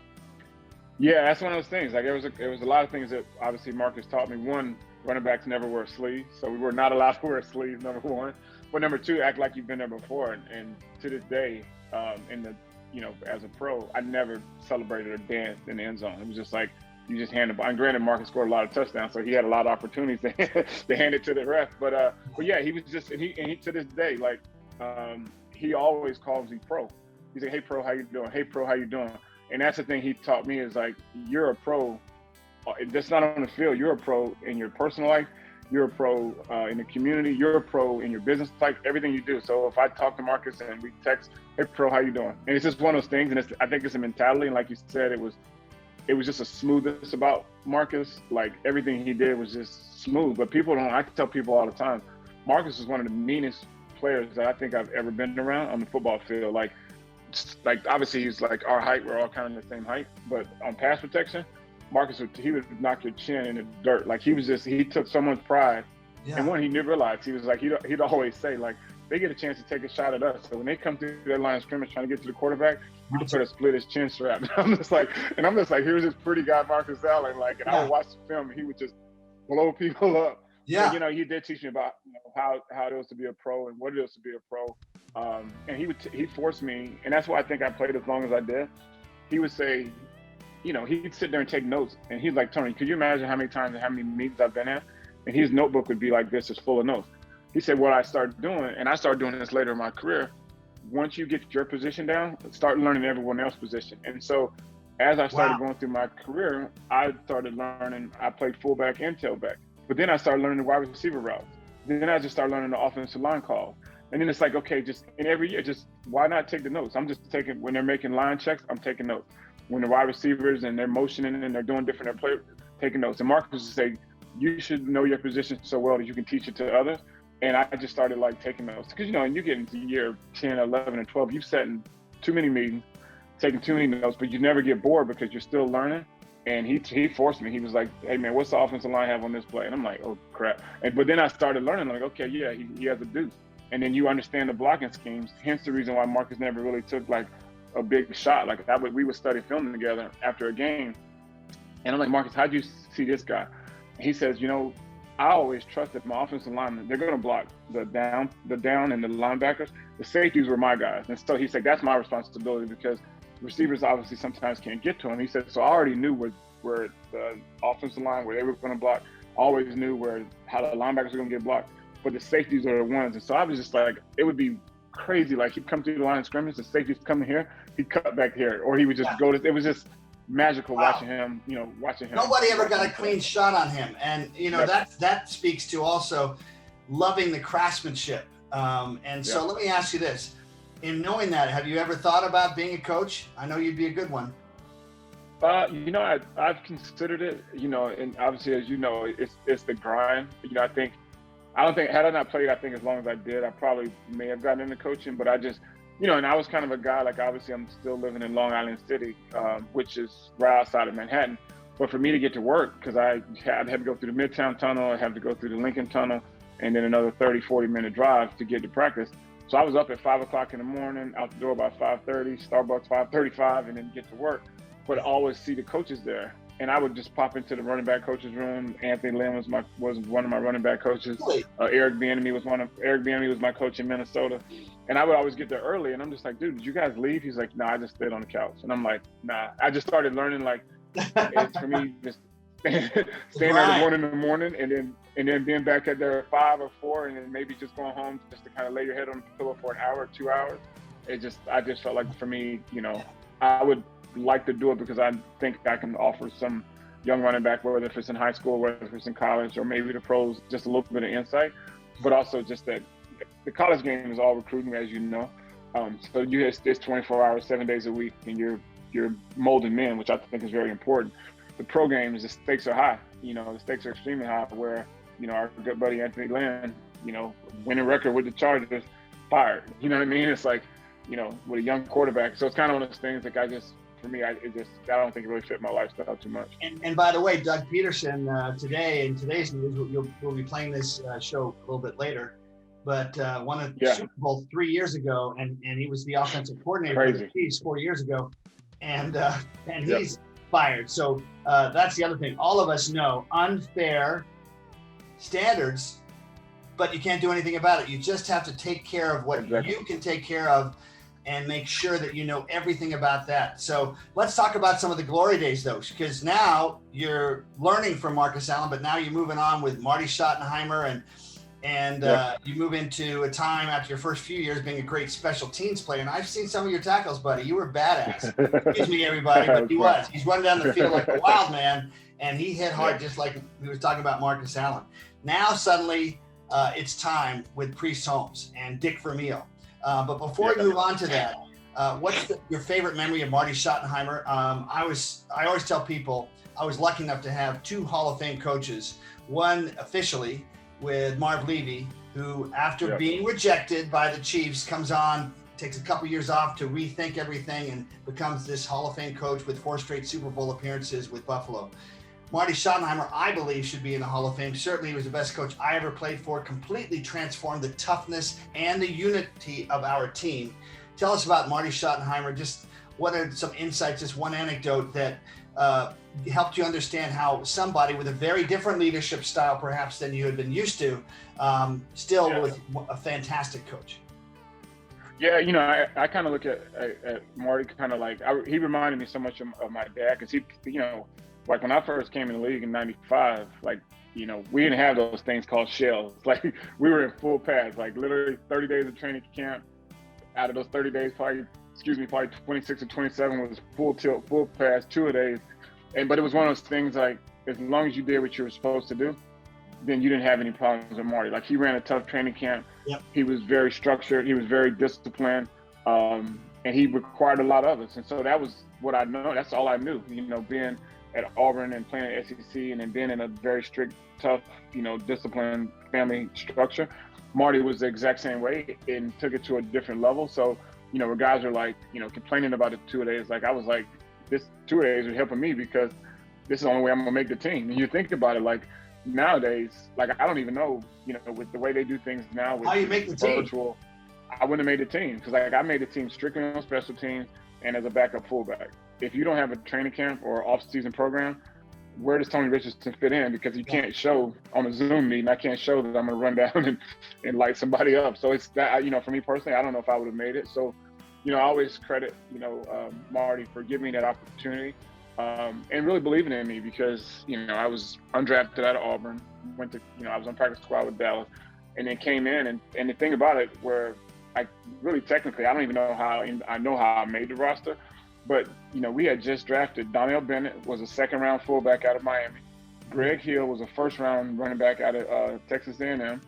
Yeah, that's one of those things. Like it was a lot of things that obviously Marcus taught me. One, running backs never wear sleeves, so we were not allowed to wear sleeves. Number one, but number two, act like you've been there before. And to this day, as a pro, I never celebrated or danced in the end zone. It was just like you just hand the ball. And granted, Marcus scored a lot of touchdowns, so he had a lot of opportunities to hand it to the ref. But yeah, he was just and he to this day, like he always calls me pro. He's like, "Hey pro, how you doing? Hey pro, how you doing?" And that's the thing he taught me is like, you're a pro. That's not on the field. You're a pro in your personal life. You're a pro in the community. You're a pro in your business, like everything you do. So if I talk to Marcus and we text, "Hey pro, how you doing?" And it's just one of those things. And I think it's a mentality. And like you said, it was just a smoothness about Marcus. Like everything he did was just smooth. But I tell people all the time, Marcus was one of the meanest players that I think I've ever been around on the football field. Like obviously he's like our height, we're all kind of the same height, but on pass protection, Marcus would knock your chin in the dirt. Like he took someone's pride. Yeah. And one he never realized, he was like, he'd always say, like, they get a chance to take a shot at us. So when they come through that line of scrimmage trying to get to the quarterback, you can sort of split his chin strap. And I'm just like, here's this pretty guy, Marcus Allen. Like, and I would watch the film and he would just blow people up. Yeah. And, he did teach me about how it was to be a pro and what it is to be a pro. And he forced me, and that's why I think I played as long as I did. He would say, he'd sit there and take notes. And he's like, Tony, could you imagine how many times and how many meetings I've been at? And his notebook would be like this, is full of notes. He said, what I started doing, and I started doing this later in my career, once you get your position down, start learning everyone else's position. And so as I started going through my career, I started learning, I played fullback and tailback. But then I started learning the wide receiver routes. Then I just started learning the offensive line calls. And then it's like, okay, in every year, why not take the notes? I'm just taking, when they're making line checks, I'm taking notes. When the wide receivers and they're motioning and they're doing different, they're taking notes. And Marcus would say, you should know your position so well that you can teach it to others. And I just started taking notes. Because, and you get into year 10, 11, and 12, you've sat in too many meetings, taking too many notes, but you never get bored because you're still learning. And he forced me. He was like, hey, man, what's the offensive line have on this play? And I'm like, oh, crap. But then I started learning. I'm like, okay, yeah, he has a deuce. And then you understand the blocking schemes. Hence the reason why Marcus never really took, a big shot. We would study film together after a game. And I'm like, Marcus, how'd you see this guy? And he says, I always trusted my offensive linemen. They're going to block the down and the linebackers. The safeties were my guys. And so he said, that's my responsibility because receivers obviously sometimes can't get to him. He said, so I already knew where the offensive line, where they were going to block, always knew how the linebackers were going to get blocked. But the safeties are the ones. And so I was just like, it would be crazy. He'd come through the line of scrimmage, the safeties coming here, he'd cut back here. Or he would just go to, it was just magical watching him, watching him. Nobody ever got a clean shot on him. And, that speaks to also loving the craftsmanship. So let me ask you this. In knowing that, have you ever thought about being a coach? I know you'd be a good one. I've considered it, and obviously, as you know, it's the grind. I don't think, had I not played, I think as long as I did, I probably may have gotten into coaching, but I just, and I was kind of a guy, obviously I'm still living in Long Island City, which is right outside of Manhattan. But for me to get to work, because I'd have to go through the Midtown Tunnel, I'd have to go through the Lincoln Tunnel, and then another 30, 40-minute drive to get to practice. So I was up at 5 o'clock in the morning, out the door by 5:30, Starbucks 5:35, and then get to work. But I always see the coaches there. And I would just pop into the running back coach's room. Anthony Lynn was one of my running back coaches. Eric Bieniemy was my coach in Minnesota. And I would always get there early. And I'm just like, dude, did you guys leave? He's like, nah, I just stayed on the couch. And I'm like, nah. I just started learning it's for me just staying there at 1 in the morning and then being back at there at 5 or 4 and then maybe just going home just to kind of lay your head on the pillow for an hour or 2 hours. I just felt like for me, I would like to do it because I think I can offer some young running back, whether if it's in high school, whether if it's in college, or maybe the pros, just a little bit of insight, but also just that the college game is all recruiting, as you know. So it's 24 hours, 7 days a week, and you're molding men, which I think is very important. The pro game is the stakes are high. The stakes are extremely high. Where our good buddy Anthony Lynn, winning record with the Chargers, fired. You know what I mean? It's like, with a young quarterback. So it's kind of one of those things for me, I don't think it really fit my lifestyle too much. And by the way, Doug Peterson today in today's news, we'll be playing this show a little bit later, but won a Super Bowl 3 years ago, and he was the offensive coordinator for the Chiefs 4 years ago, and he's fired. So that's the other thing. All of us know unfair standards, but you can't do anything about it. You just have to take care of what you can take care of and make sure that you know everything about that. So let's talk about some of the glory days, though, because now you're learning from Marcus Allen, but now you're moving on with Marty Schottenheimer, and you move into a time after your first few years being a great special teams player. And I've seen some of your tackles, buddy. You were badass. Excuse me, everybody, but he was. He's running down the field like a wild man, and he hit hard just like we were talking about Marcus Allen. Now suddenly it's time with PreStones and Dick Vermeil. But before we move on to that, what's your favorite memory of Marty Schottenheimer? I always tell people I was lucky enough to have 2 Hall of Fame coaches, one officially with Marv Levy, who, after being rejected by the Chiefs, comes on, takes a couple years off to rethink everything, and becomes this Hall of Fame coach with 4 straight Super Bowl appearances with Buffalo. Marty Schottenheimer, I believe, should be in the Hall of Fame. Certainly, he was the best coach I ever played for, completely transformed the toughness and the unity of our team. Tell us about Marty Schottenheimer. Just what are some insights, just one anecdote that helped you understand how somebody with a very different leadership style, perhaps, than you had been used to, still was a fantastic coach. Yeah, I kind of look at Marty kind of like, he reminded me so much of my dad, because he, like when I first came in the league in '95, like, we didn't have those things called shells. Like, we were in full pads, like literally 30 days of training camp. Out of those 30 days, probably 26 or 27 was full tilt, full pads, 2 days. But it was one of those things, like, as long as you did what you were supposed to do, then you didn't have any problems with Marty. Like, he ran a tough training camp. Yep. He was very structured. He was very disciplined. And he required a lot of us. And so that was what I know. That's all I knew, being at Auburn and playing at SEC, and then being in a very strict, tough, disciplined family structure. Marty was the exact same way and took it to a different level. So, where guys are like, complaining about the 2 days, like, I was like, this 2 days was helping me because this is the only way I'm gonna make the team. And you think about it, like, nowadays, like, I don't even know, with the way they do things now with how you make the virtual, team. I wouldn't have made the team, because, like, I made the team strictly on special teams and as a backup fullback. If you don't have a training camp or off-season program, where does Tony Richardson fit in? Because you can't show on a Zoom meeting, I can't show that I'm going to run down and light somebody up. So it's that, for me personally, I don't know if I would have made it. So, I always credit, Marty for giving me that opportunity and really believing in me, because, I was undrafted out of Auburn, went to, I was on practice squad with Dallas, and then came in. And the thing about it, where I really technically, I don't even know how I made the roster. But, we had just drafted, Bennett was a second-round fullback out of Miami. Greg Hill was a first-round running back out of Texas A&M.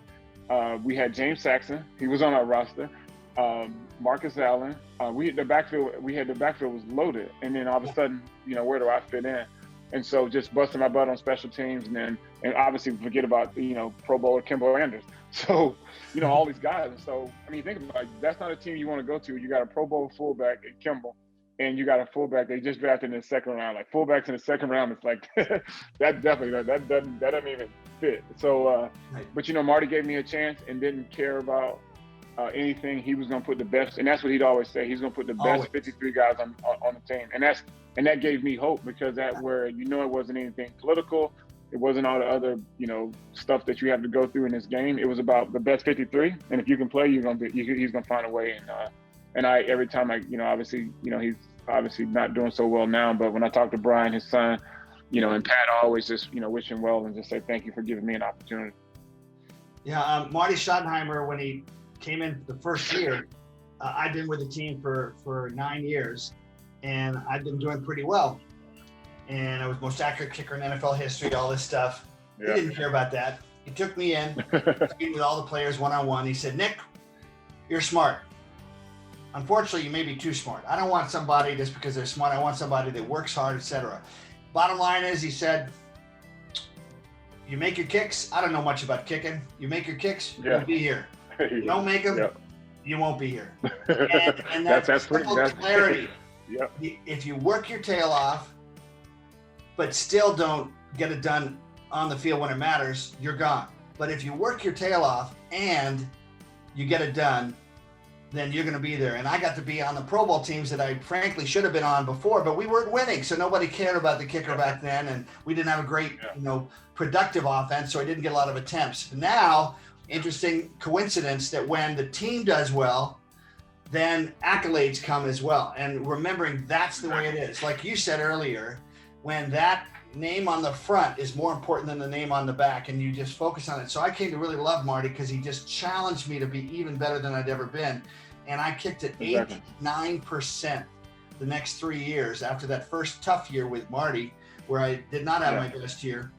We had James Saxon. He was on our roster. Marcus Allen. The backfield was loaded. And then all of a sudden, where do I fit in? And so just busting my butt on special teams, and obviously forget about, Pro Bowler Kimbo Anders. So, all these guys. And so, think about it. That's not a team you want to go to. You got a Pro Bowl fullback in Kimbo, and you got a fullback they just drafted in the second round. Like, fullbacks in the second round, it's like that doesn't even fit. So, but Marty gave me a chance and didn't care about anything. He was going to put the best, and that's what he'd always say. He's going to put the best 53 guys on the team, and that gave me hope, because that where it wasn't anything political. It wasn't all the other stuff that you have to go through in this game. It was about the best 53, and if you can play, he's going to find a way. And I every time obviously he's obviously not doing so well now, but when I talk to Brian, his son, and Pat, I always just, wish him well and just say thank you for giving me an opportunity. Yeah, Marty Schottenheimer, when he came in the first year, I've been with the team for 9 years, and I've been doing pretty well. And I was most accurate kicker in NFL history, all this stuff. Yeah. He didn't care about that. He took me in, meeting with all the players one-on-one. He said, Nick, you're smart. Unfortunately, you may be too smart. I don't want somebody just because they're smart. I want somebody that works hard, etc. Bottom line is, he said, you make your kicks. I don't know much about kicking. You make your kicks, you'll be here. You don't make them, you won't be here. And that's simple clarity. Yep. If you work your tail off, but still don't get it done on the field when it matters, you're gone. But if you work your tail off and you get it done, then you're going to be there. And I got to be on the Pro Bowl teams that I frankly should have been on before, but we weren't winning. So nobody cared about the kicker back then. And we didn't have a great, productive offense. So I didn't get a lot of attempts. Now, interesting coincidence that when the team does well, then accolades come as well. And remembering that's the way it is. Like you said earlier, when that name on the front is more important than the name on the back, and you just focus on it. So I came to really love Marty because he just challenged me to be even better than I'd ever been. And I kicked at 89% the next 3 years after that first tough year with Marty, where I did not have my best year.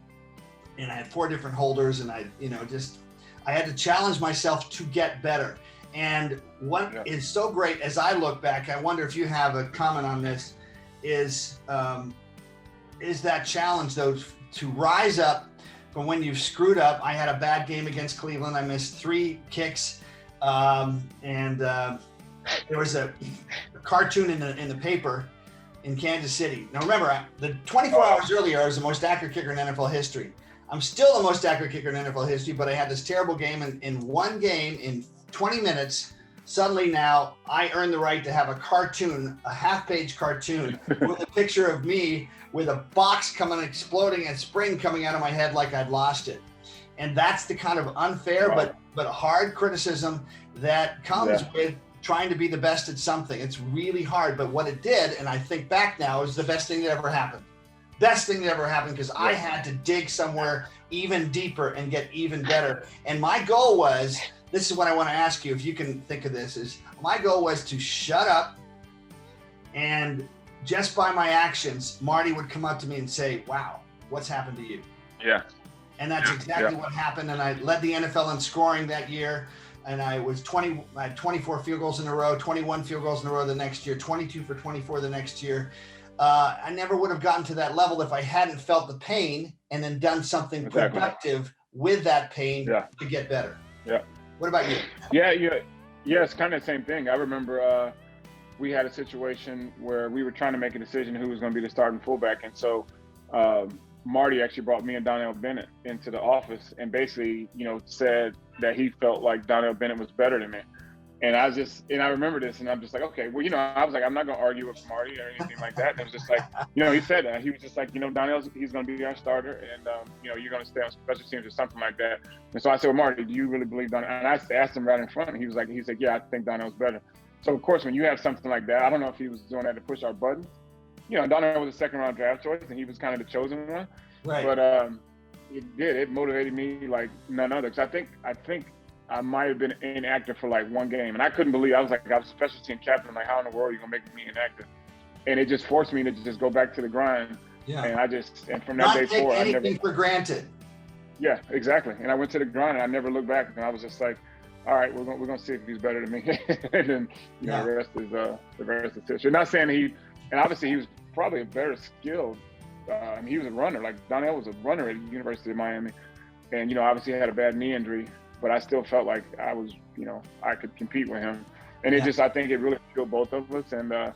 And I had 4 different holders, and I had to challenge myself to get better. And what is so great as I look back, I wonder if you have a comment on this, is that challenge, though, to rise up from when you've screwed up. I had a bad game against Cleveland. I missed 3 kicks. There was a cartoon in the paper in Kansas City. Now remember, the 24 hours earlier, I was the most accurate kicker in NFL history. I'm still the most accurate kicker in NFL history, but I had this terrible game. In one game, in 20 minutes, suddenly now I earned the right to have a cartoon, a half-page cartoon with a picture of me with a box exploding and spring coming out of my head like I'd lost it. And that's the kind of unfair but hard criticism that comes with trying to be the best at something. It's really hard, but what it did, and I think back now, is the best thing that ever happened. Best thing that ever happened, because I had to dig somewhere even deeper and get even better. And my goal was, this is what I want to ask you, if you can think of this, is my goal was to shut up, and just by my actions, Marty would come up to me and say, wow, what's happened to you? Yeah. And that's exactly what happened. And I led the NFL in scoring that year. And I had 24 field goals in a row, 21 field goals in a row the next year, 22 for 24 the next year. I never would have gotten to that level if I hadn't felt the pain and then done something productive with that pain to get better. Yeah. What about you? Yeah, it's kind of the same thing. I remember we had a situation where we were trying to make a decision who was going to be the starting fullback. And so Marty actually brought me and Donnell Bennett into the office and basically, said that he felt like Donnell Bennett was better than me. And I remember this, and I'm just like, okay, well, I was like, I'm not going to argue with Marty or anything like that. And it was just like, he said that. He was just like, Donnell's, he's going to be our starter, and, you're going to stay on special teams or something like that. And so I said, well, Marty, do you really believe Donnell? And I asked him right in front, and he said, yeah, I think Donnell's better. So, of course, when you have something like that, I don't know if he was doing that to push our buttons. Donnell was a second-round draft choice, and he was kind of the chosen one. Right. But it motivated me like none other. Because I think I might have been inactive for like one game, and I couldn't believe. I was a special team captain. I'm like, how in the world are you gonna make me inactive? And it just forced me to just go back to the grind. Yeah. And from that day forward, I never take anything for granted. Yeah, exactly. And I went to the grind, and I never looked back. And I was just like, all right, we're gonna see if he's better than me. And then the rest is history. Not saying and obviously he was probably a better skilled. He was a runner. Like Donnell was a runner at the University of Miami, and obviously had a bad knee injury. But I still felt like I was, I could compete with him, and I think it really fueled both of us, and I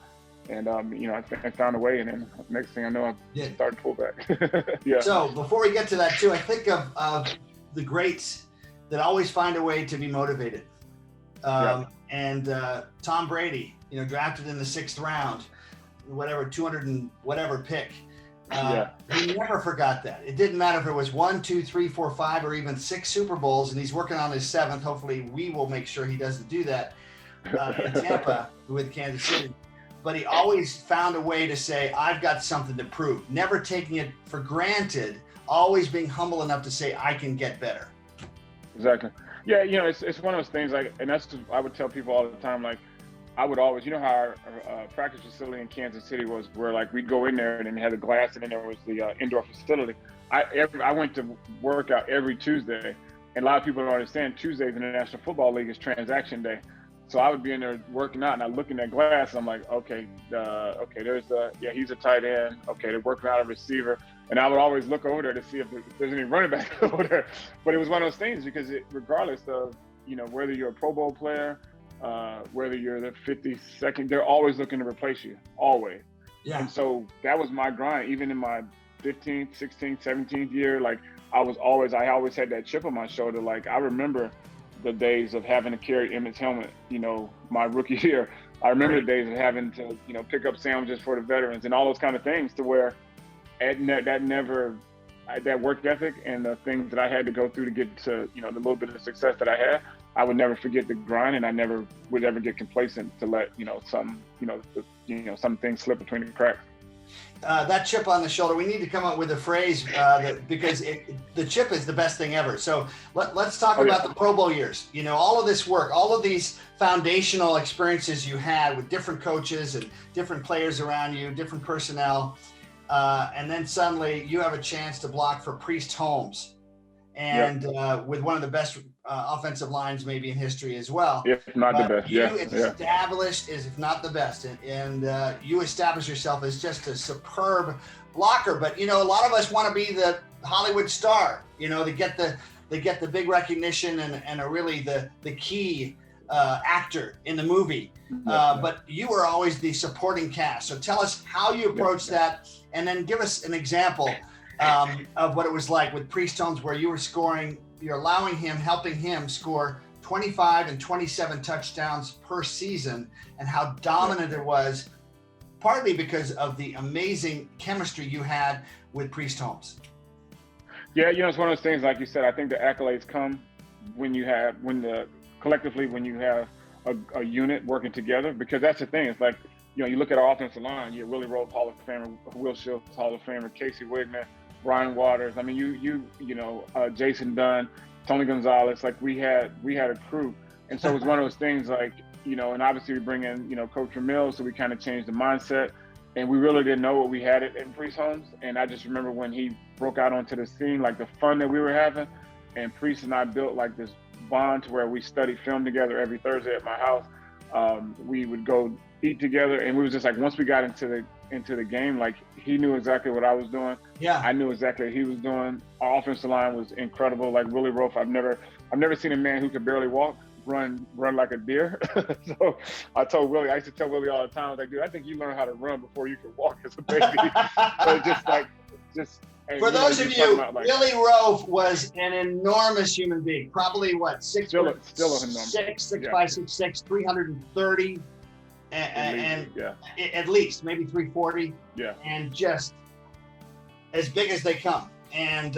found a way, and then next thing I know, I started fullback. Yeah. So before we get to that too, I think of the greats that always find a way to be motivated, and Tom Brady, drafted in the 6th round, 200 and whatever pick. He never forgot that. It didn't matter if it was 1, 2, 3, 4, 5, or even 6 Super Bowls, and he's working on his 7th. Hopefully, we will make sure he doesn't do that in Tampa with Kansas City. But he always found a way to say, "I've got something to prove." Never taking it for granted. Always being humble enough to say, "I can get better." Yeah, it's one of those things. And that's just, I would tell people all the time. Like, I would always, how our practice facility in Kansas City was, where we'd go in there and then had the glass, and then there was the indoor facility. I went to work out every Tuesday, and a lot of people don't understand Tuesdays in the National Football League is transaction day. So I would be in there working out, and I look in that glass, and I'm like, okay, he's a tight end. Okay, they're working out a receiver, and I would always look over there to see if there's any running back over there. But it was one of those things because regardless of whether you're a Pro Bowl player. Whether you're the 52nd, they're always looking to replace you, always. Yeah. And so that was my grind, even in my 15th, 16th, 17th year. Like I always had that chip on my shoulder. Like I remember the days of having to carry Emmett's helmet, my rookie year. I remember the days of having to, pick up sandwiches for the veterans and all those kind of things, to where that work ethic and the things that I had to go through to get to, the little bit of success that I had, I would never forget the grind, and I never would ever get complacent to let, some things slip between the cracks. That chip on the shoulder, we need to come up with a phrase because the chip is the best thing ever. So let's talk about the Pro Bowl years. All of this work, all of these foundational experiences you had with different coaches and different players around you, different personnel. And then suddenly you have a chance to block for Priest Holmes, and with one of the best offensive lines maybe in history as well. If not the best, established as if not the best, and you establish yourself as just a superb blocker. But a lot of us want to be the Hollywood star, you know, they get the big recognition and are really the key actor in the movie. But you were always the supporting cast. So tell us how you approached that, and then give us an example of what it was like with PreStones, where you were helping him score 25 and 27 touchdowns per season, and how dominant it was, partly because of the amazing chemistry you had with PreStones. Yeah, you know, it's one of those things, like you said, I think the accolades come collectively when you have a unit working together, because that's the thing. It's like, you know, you look at our offensive line, you have Willie Rowe, Hall of Famer, Will Shields, Hall of Famer, Casey Wigman, Brian Waters. I mean, you know, Jason Dunn, Tony Gonzalez. Like we had a crew, and so it was one of those things. Like, you know, and obviously we bring in, you know, Coach Vermeil, so we kind of changed the mindset, and we really didn't know what we had in PreStones. And I just remember when he broke out onto the scene, like the fun that we were having, and Priest and I built like this bond to where we studied film together every Thursday at my house. We would go eat together, and we was just like, once we got into the game, like he knew exactly what I was doing. Yeah, I knew exactly what he was doing. Our offensive line was incredible. Like Willie Rowe, I've never seen a man who could barely walk run like a deer. So I used to tell Willie all the time, I was like, dude, I think you learned how to run before you could walk as a baby. But for those of you, Willie Rowe was an enormous human being. Probably what, still a enormous. 6'5", 6'6", 330, and at least maybe 340. Yeah, and just as big as they come. And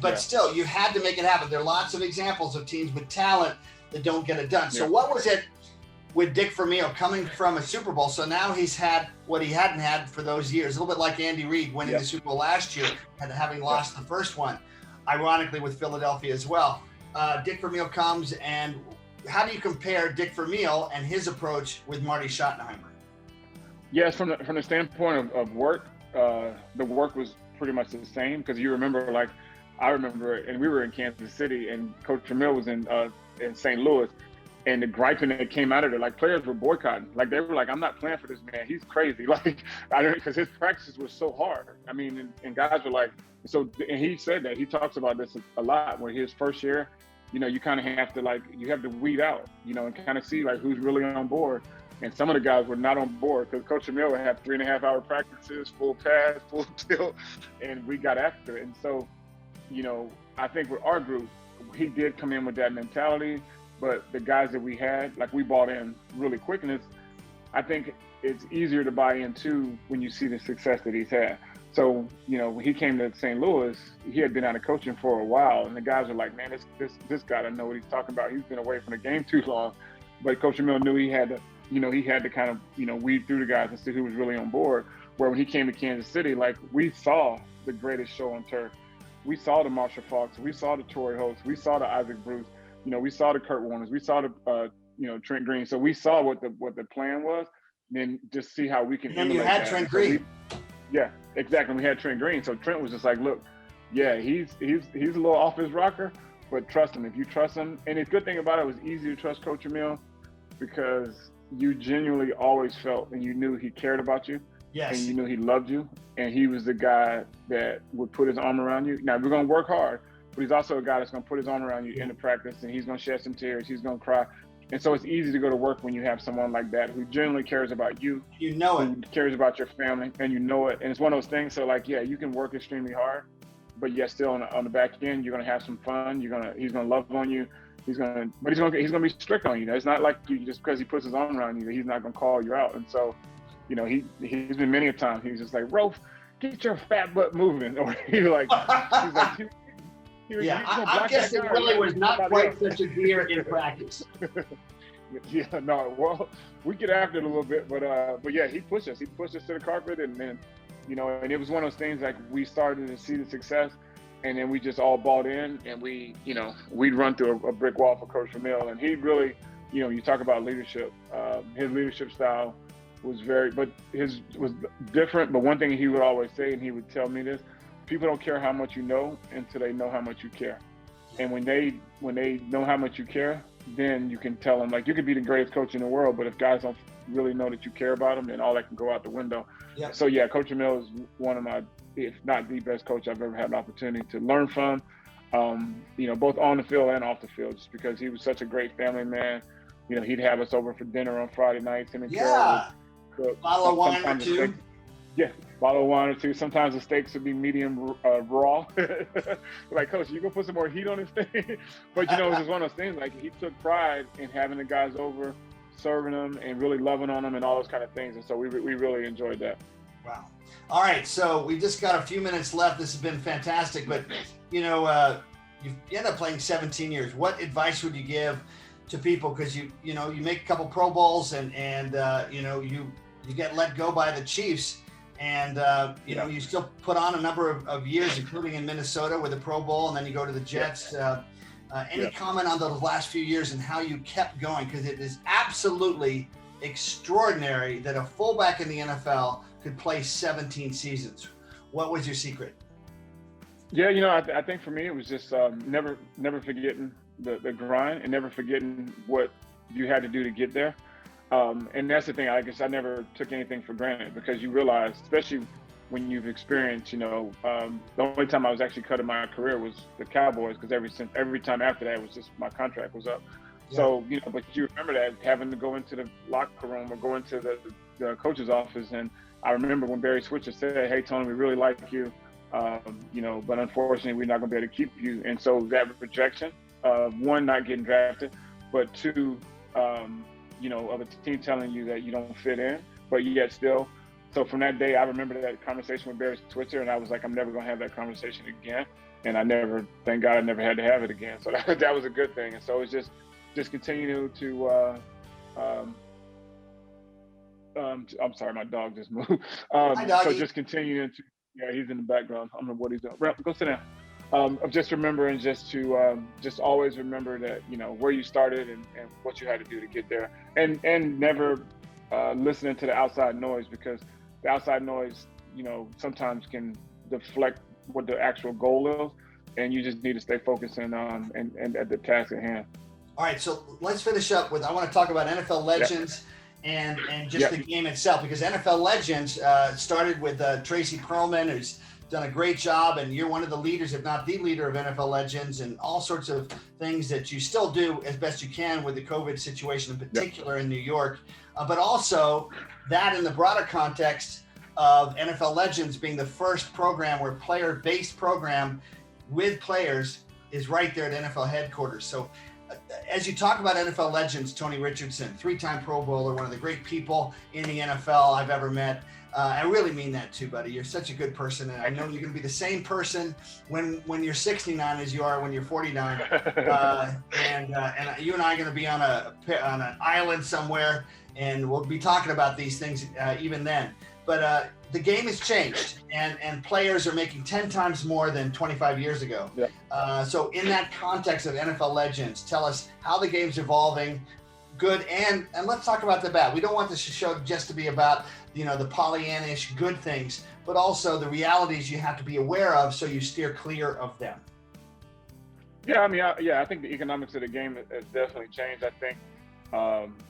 but still, you had to make it happen. There are lots of examples of teams with talent that don't get it done. So what was it with Dick Vermeil coming from a Super Bowl? So now he's had what he hadn't had for those years. A little bit like Andy Reid winning the Super Bowl last year and having lost the first one, ironically with Philadelphia as well. Dick Vermeil comes, and how do you compare Dick Vermeil and his approach with Marty Schottenheimer? Yes, from the standpoint of work, the work was pretty much the same, because you remember, like I remember, and we were in Kansas City, and Coach Vermeil was in St. Louis, and the griping that came out of it, like players were boycotting. Like they were like, I'm not playing for this man. He's crazy. Like, I don't, because his practices were so hard. I mean, and guys were like, so, and he said that, he talks about this a lot, where his first year, you know, you kind of have to weed out, you know, and kind of see like who's really on board. And some of the guys were not on board, because Coach Vermeil would have 3.5-hour practices, full pass, full tilt, and we got after it. And so, you know, I think with our group, he did come in with that mentality, but the guys that we had, like we bought in really quick. And I think it's easier to buy into when you see the success that he's had. So, you know, when he came to St. Louis, he had been out of coaching for a while, and the guys were like, man, this guy doesn't know what he's talking about. He's been away from the game too long. But Coach Vermeil knew he had to kind of, you know, weed through the guys and see who was really on board. Where when he came to Kansas City, like we saw the greatest show on turf. We saw the Marshall Falks, we saw the Torrey Holtz, we saw the Isaac Bruce, you know, we saw the Kurt Warners, we saw the you know, Trent Green. So we saw what the plan was, and then just see how we can. And you had Trent Green. Yeah, exactly. We had Trent Green. So Trent was just like, look, yeah, he's a little off his rocker, but trust him. If you trust him, and the good thing about it was easy to trust Coach Vermeil, because you genuinely always felt and you knew he cared about you. Yes. And you knew he loved you, and he was the guy that would put his arm around you. Now, we're going to work hard, but he's also a guy that's going to put his arm around you in the practice, and he's going to shed some tears, he's going to cry. And so it's easy to go to work when you have someone like that who genuinely cares about you. You know it. Who cares about your family, and you know it. And it's one of those things, so like, yeah, you can work extremely hard, but yet still on the back end, you're going to have some fun. He's going to love on you. He's going to be strict on you. It's not like you, just because he puts his arm around you, that he's not going to call you out. And so, you know, he's been many a time. He's just like, Rolf, get your fat butt moving. Or he's like, I'm guessing Willie was not quite such a deer in practice. Yeah, no, well, we get after it a little bit, but yeah, he pushed us to the carpet, and then, you know, and it was one of those things, like we started to see the success, and then we just all bought in, and we, you know, we'd run through a brick wall for Coach Vermeil, and he really, you know, you talk about leadership, his leadership style was was different, but one thing he would always say, and he would tell me this: people don't care how much you know until they know how much you care. And when they know how much you care, then you can tell them, like, you could be the greatest coach in the world, but if guys don't really know that you care about them, then all that can go out the window. Yep. So yeah, Coach Vermeil is one of my if not the best coach I've ever had an opportunity to learn from, both on the field and off the field, just because he was such a great family man. He'd have us over for dinner on Friday nights. Him and Carol would cook. Bottle of wine or two. Yeah, bottle of wine or two. Sometimes the steaks would be medium raw. Like, Coach, you gonna put some more heat on this thing? But it was just one of those things. Like, he took pride in having the guys over, serving them, and really loving on them, and all those kind of things. And so we really enjoyed that. Wow. All right, so we just got a few minutes left. This has been fantastic, but you end up playing 17 years. What advice would you give to people? Because you make a couple Pro Bowls, and you get let go by the Chiefs. And, you still put on a number of years, including in Minnesota with a Pro Bowl, and then you go to the Jets. Any comment on those last few years and how you kept going? Because it is absolutely extraordinary that a fullback in the NFL could play 17 seasons. What was your secret? Yeah, I think for me, it was just never forgetting the grind and never forgetting what you had to do to get there. And that's the thing, I guess I never took anything for granted, because you realize, especially when you've experienced, the only time I was actually cut in my career was the Cowboys, because every time after that, it was just my contract was up. Yeah. So, but you remember that, having to go into the locker room or go into the coach's office. And I remember when Barry Switzer said, "Hey, Tony, we really like you, but unfortunately, we're not going to be able to keep you." And so that rejection, one, not getting drafted, but two, of a team telling you that you don't fit in, but yet still. So from that day, I remember that conversation with Barry Switzer, and I was like, I'm never going to have that conversation again. And thank God I never had to have it again. So that was a good thing. And so it's just continue to, I'm sorry, my dog just moved. Hi, doggy. So just continuing to, he's in the background. I don't know what he's doing. Go sit down. Of just remembering just always remember that, where you started and what you had to do to get there, and never listening to the outside noise, because the outside noise, sometimes can deflect what the actual goal is, and you just need to stay focused and at the task at hand. All right, so let's finish up with, I want to talk about NFL Legends and just the game itself, because NFL Legends started with Tracy Perlman, who's done a great job, and you're one of the leaders, if not the leader, of NFL Legends, and all sorts of things that you still do as best you can with the COVID situation, in particular in New York, but also that in the broader context of NFL Legends being the first program where player-based program with players is right there at NFL headquarters. So as you talk about NFL Legends, Tony Richardson, 3-time Pro Bowler, one of the great people in the NFL I've ever met. I really mean that too, buddy. You're such a good person, and I know you're going to be the same person when you're 69 as you are when you're 49. And you and I are going to be on an island somewhere, and we'll be talking about these things even then. But the game has changed, and players are making 10 times more than 25 years ago. So in that context of NFL Legends, tell us how the game's evolving, good and let's talk about the bad. We don't want this show just to be about the Pollyannish good things, but also the realities you have to be aware of so you steer clear of them. Yeah, I think the economics of the game has definitely changed. I think,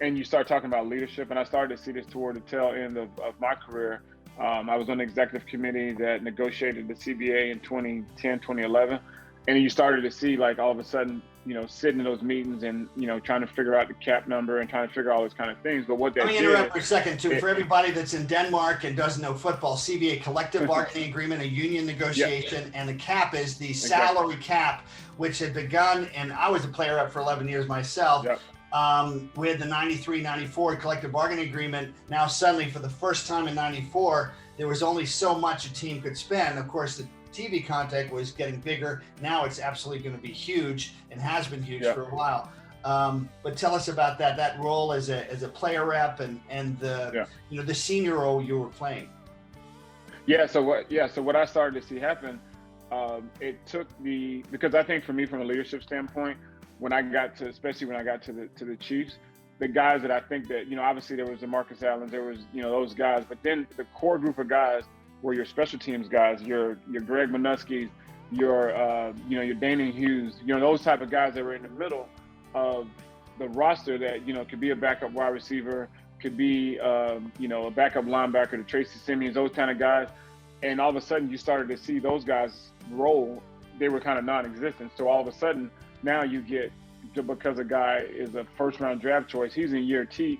and you start talking about leadership, and I started to see this toward the tail end of my career. I was on the executive committee that negotiated the CBA in 2010, 2011, and you started to see, like, all of a sudden, sitting in those meetings and, trying to figure out the cap number and trying to figure all those kind of things. But what that Let me interrupt for a second, too. For everybody that's in Denmark and doesn't know football, CBA, collective bargaining agreement, a union negotiation, and the cap is the salary cap, which had begun, and I was a player up for 11 years myself, with the 93-94 collective bargaining agreement. Now suddenly, for the first time in 94, there was only so much a team could spend. Of course, the TV content was getting bigger. Now it's absolutely going to be huge, and has been huge for a while. But tell us about that role as a player rep and the the senior role you were playing. So what I started to see happen, it took because I think for me, from a leadership standpoint, especially when I got to the Chiefs, the guys that I think that, obviously there was the Marcus Allens, there was, those guys, but then the core group of guys were your special teams guys, your Greg Minuskis, your Damian Hughes, those type of guys that were in the middle of the roster that, could be a backup wide receiver, could be, a backup linebacker, the Tracy Simeons, those kind of guys. And all of a sudden you started to see those guys roll. They were kind of non-existent. So all of a sudden now you get, because a guy is a first-round draft choice, he's in year 2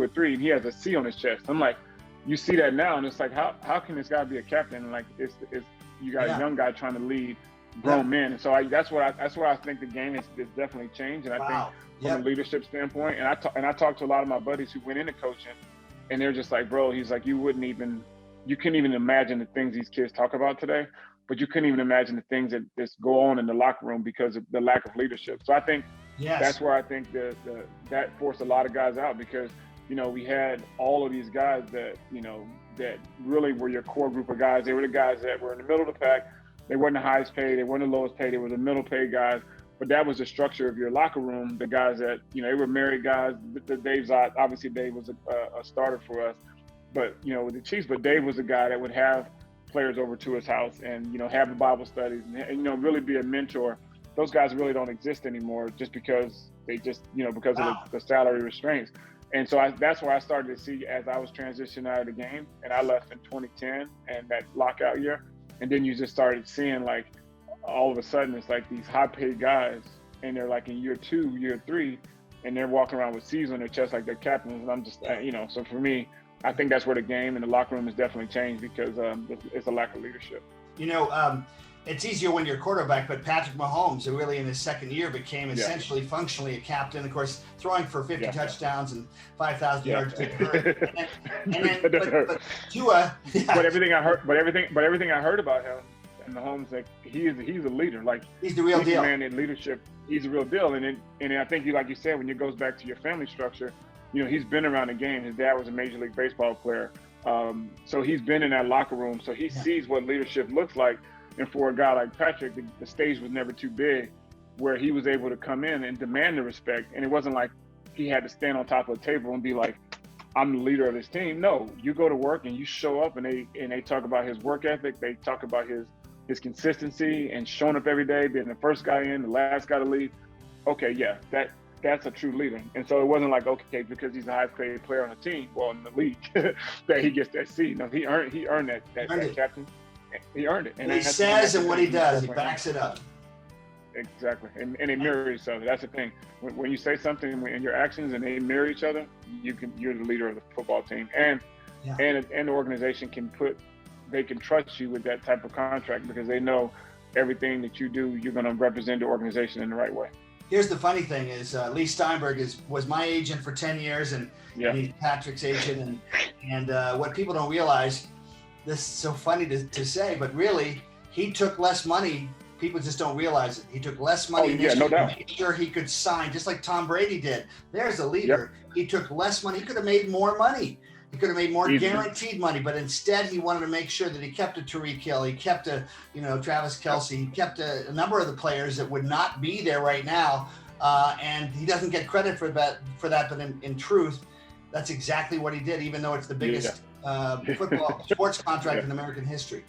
or 3, and he has a C on his chest. I'm like, you see that now, and it's like, how can this guy be a captain? And like, it's you got a young guy trying to lead grown men. And so that's where I think the game is definitely changed. And I think from a leadership standpoint, and I talked to a lot of my buddies who went into coaching, and they're just like, bro, he's like, you couldn't even imagine the things these kids talk about today, but you couldn't even imagine the things that just go on in the locker room because of the lack of leadership. So I think that's where I think that forced a lot of guys out, because, you know, we had all of these guys that, you know, that really were your core group of guys. They were the guys that were in the middle of the pack. They weren't the highest paid, they weren't the lowest paid, they were the middle paid guys. But that was the structure of your locker room. The guys that, you know, they were married guys. Dave's obviously Dave was a starter for us, but, you know, with the Chiefs, but Dave was a guy that would have players over to his house and, you know, have the Bible studies and, you know, really be a mentor. Those guys really don't exist anymore, just because they just, you know, because of the salary restraints. And so that's where I started to see, as I was transitioning out of the game, and I left in 2010 and that lockout year. And then you just started seeing, like, all of a sudden it's like these high paid guys, and they're like in year 2, year 3, and they're walking around with C's on their chest like they're captains. And I'm just, you know, so for me, I think that's where the game and the locker room has definitely changed, because it's a lack of leadership. You know, it's easier when you're quarterback, but Patrick Mahomes, who really in his second year became essentially functionally a captain, of course, throwing for 50 touchdowns and 5,000 yards. But Tua. But everything I heard about him and Mahomes, like, he's a leader. Like, he's the real deal. Man in leadership, he's a real deal. And I think, like you said, when it goes back to your family structure, you know, he's been around the game. His dad was a Major League Baseball player. So he's been in that locker room. So he sees what leadership looks like. And for a guy like Patrick, the stage was never too big, where he was able to come in and demand the respect. And it wasn't like he had to stand on top of the table and be like, I'm the leader of this team. No, you go to work and you show up, and they talk about his work ethic. They talk about his consistency and showing up every day, being the first guy in, the last guy to leave. Okay, yeah, that's a true leader. And so it wasn't like, okay, because he's the highest paid player on the team, well, in the league, that he gets that seat. No, he earned that captain. He earned it. And he says and what he does, he backs it up. Exactly. And they mirror each other. That's the thing. When you say something in your actions and they mirror each other, you're the leader of the football team. And the organization can trust you with that type of contract, because they know everything that you do, you're going to represent the organization in the right way. Here's the funny thing is, Lee Steinberg was my agent for 10 years, and he's Patrick's agent. And what people don't realize, this is so funny to say, but really, he took less money. People just don't realize it. He took less money no doubt. to make sure he could sign, just like Tom Brady did. There's a leader. He took less money. He could have made more money. He could have made more guaranteed money, but instead he wanted to make sure that he kept a Tyreek Hill, he kept a, Travis Kelce, he kept a number of the players that would not be there right now, and he doesn't get credit for that. But in truth, that's exactly what he did, even though it's the biggest football sports contract in American history.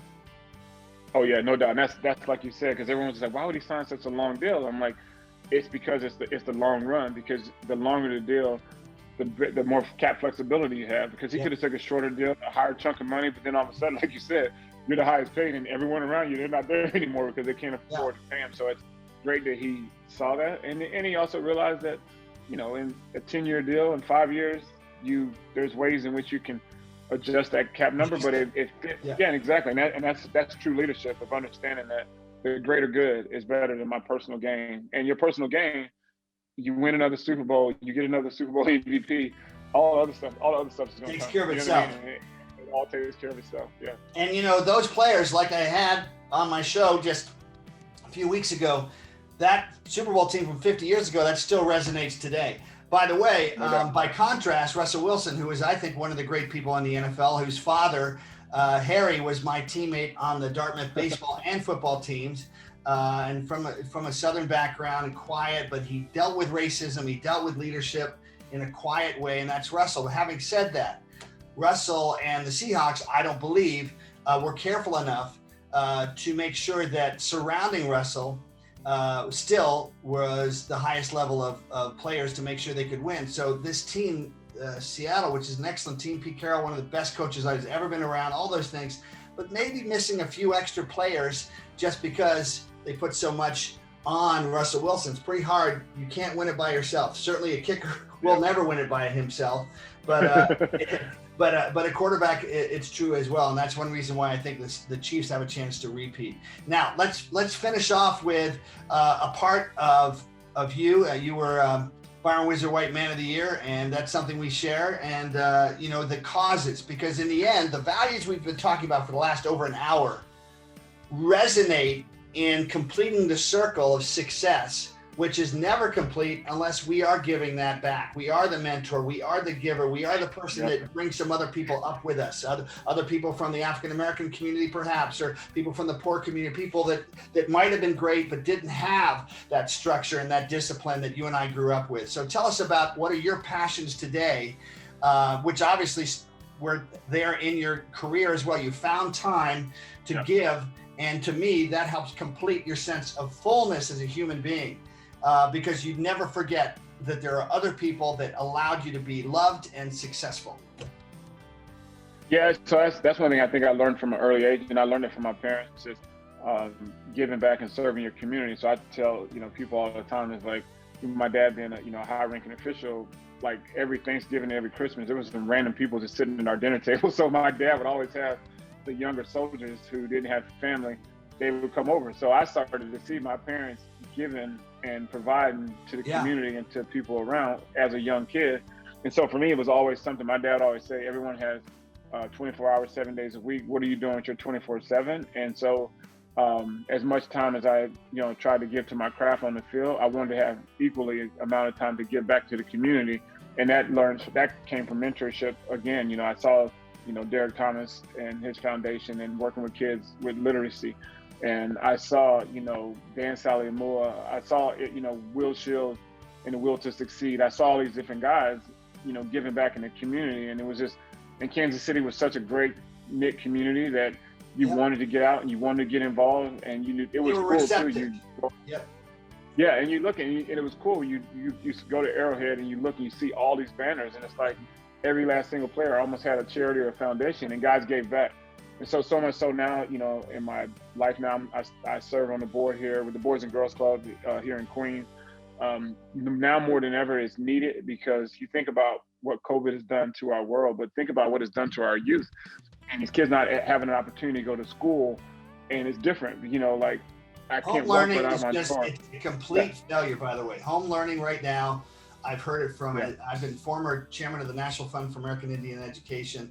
Oh yeah, no doubt. And that's like you said, because everyone's like, why would he sign such a long deal? I'm like, it's because it's the long run. Because the longer the deal, the more cap flexibility you have. Because he could have took a shorter deal, a higher chunk of money, but then all of a sudden, like you said, you're the highest paid, and everyone around you, they're not there anymore because they can't afford to pay him. So it's great that he saw that, and he also realized that, in a 10-year deal, in 5 years, there's ways in which you can adjust that cap number, but it fits. Yeah, exactly. And that's true leadership, of understanding that the greater good is better than my personal gain. And your personal gain, you win another Super Bowl, you get another Super Bowl MVP, all the other stuff is going to come. Takes care of itself. It all takes care of itself. Yeah. And those players, like I had on my show just a few weeks ago, that Super Bowl team from 50 years ago, that still resonates today. By the way, by contrast, Russell Wilson, who is, I think, one of the great people in the NFL, whose father, Harry, was my teammate on the Dartmouth baseball and football teams, and from a Southern background, and quiet, but he dealt with racism, he dealt with leadership in a quiet way, and that's Russell. But having said that, Russell and the Seahawks, I don't believe, were careful enough to make sure that surrounding Russell still was the highest level of players to make sure they could win. So this team, Seattle, which is an excellent team, Pete Carroll, one of the best coaches I've ever been around, all those things, but maybe missing a few extra players just because they put so much on Russell Wilson. It's pretty hard. You can't win it by yourself. Certainly a kicker will never win it by himself, but but a quarterback, it's true as well. And that's one reason why I think the Chiefs have a chance to repeat. Now let's finish off with a part of you. You were Byron Whizzer White Man of the Year, and that's something we share. And the causes, because in the end, the values we've been talking about for the last over an hour resonate in completing the circle of success, which is never complete unless we are giving that back. We are the mentor, we are the giver, we are the person that brings some other people up with us, other people from the African-American community perhaps, or people from the poor community, people that might have been great but didn't have that structure and that discipline that you and I grew up with. So tell us about what are your passions today, which obviously were there in your career as well. You found time to give, and to me, that helps complete your sense of fullness as a human being. Because you never forget that there are other people that allowed you to be loved and successful. Yeah, so that's one thing I think I learned from an early age, and I learned it from my parents, is giving back and serving your community. So I tell people all the time, it's like my dad being a high-ranking official, like every Thanksgiving, every Christmas, there was some random people just sitting at our dinner table. So my dad would always have the younger soldiers who didn't have family, they would come over. So I started to see my parents giving and providing to the community and to people around as a young kid. And so for me, it was always something. My dad would always say, everyone has 24 hours, 7 days a week. What are you doing with your 24/7? And so as much time as I tried to give to my craft on the field, I wanted to have equally amount of time to give back to the community. And that came from mentorship. Again, I saw Derek Thomas and his foundation and working with kids with literacy. And I saw, Dan Saliamua, I saw, Will Shields and the Will to Succeed. I saw all these different guys, giving back in the community. And it was just, and Kansas City was such a great knit community that you wanted to get out and you wanted to get involved, and you knew it was cool receptive. Too. Yeah, and you look and it was cool. You go to Arrowhead and you look and you see all these banners, and it's like every last single player almost had a charity or a foundation, and guys gave back. And so much so now, in my life now, I serve on the board here with the Boys and Girls Club here in Queens. Now more than ever, it's needed, because you think about what COVID has done to our world, but think about what it's done to our youth. And these kids not having an opportunity to go to school, and it's different. Like I can't walk without my car. It's a complete failure, by the way. Home learning right now, I've heard it from I've been former chairman of the National Fund for American Indian Education.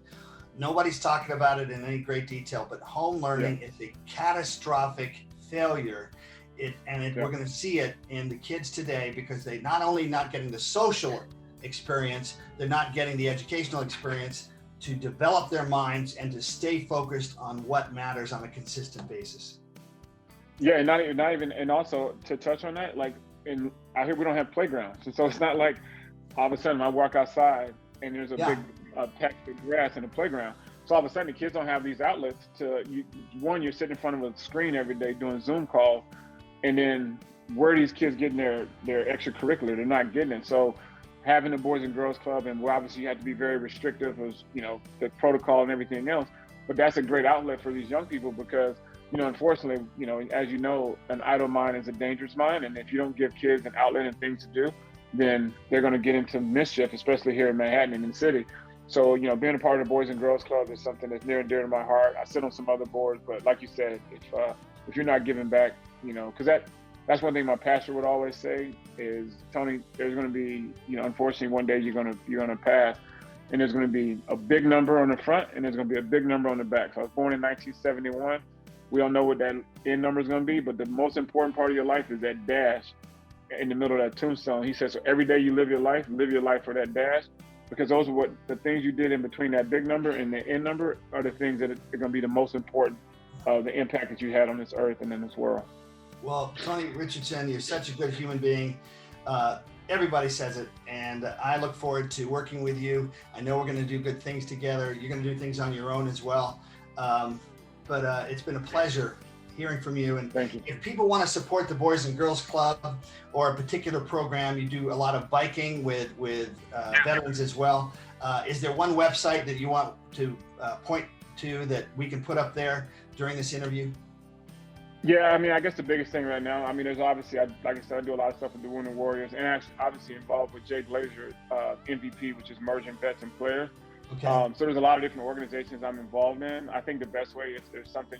Nobody's talking about it in any great detail, but home learning is a catastrophic failure. We're going to see it in the kids today, because they not only not getting the social experience, they're not getting the educational experience to develop their minds and to stay focused on what matters on a consistent basis. Yeah, and not even, and also to touch on that, like out here we don't have playgrounds, and so it's not like all of a sudden I walk outside and there's a big patch of grass in the playground. So all of a sudden the kids don't have these outlets to, you're sitting in front of a screen every day doing Zoom calls, and then where are these kids getting their extracurricular? They're not getting it. So having the Boys and Girls Club, and obviously you have to be very restrictive as, the protocol and everything else, but that's a great outlet for these young people, because, unfortunately, as you know, an idle mind is a dangerous mind. And if you don't give kids an outlet and things to do, then they're going to get into mischief, especially here in Manhattan and in the city. So, being a part of the Boys and Girls Club is something that's near and dear to my heart. I sit on some other boards, but like you said, if you're not giving back, because that's one thing my pastor would always say is, Tony, there's going to be, unfortunately, one day you're going to pass, and there's going to be a big number on the front, and there's going to be a big number on the back. So I was born in 1971. We don't know what that end number is going to be, but the most important part of your life is that dash in the middle of that tombstone. He says, so every day you live your life for that dash, because those are what the things you did in between that big number and the end number are the things that are going to be the most important, the impact that you had on this earth and in this world. Well, Tony Richardson, you're such a good human being. Everybody says it, and I look forward to working with you. I know we're going to do good things together. You're going to do things on your own as well. But it's been a pleasure hearing from you. And thank you. If people want to support the Boys and Girls Club or a particular program, you do a lot of biking with veterans as well. Is there one website that you want to point to that we can put up there during this interview? Yeah, I mean, I guess the biggest thing right now, I mean, there's obviously, like I said, I do a lot of stuff with the Wounded Warriors, and actually, obviously involved with Jay Glazer, MVP, which is Merging Vets and Players. Okay. So there's a lot of different organizations I'm involved in. I think the best way is there's something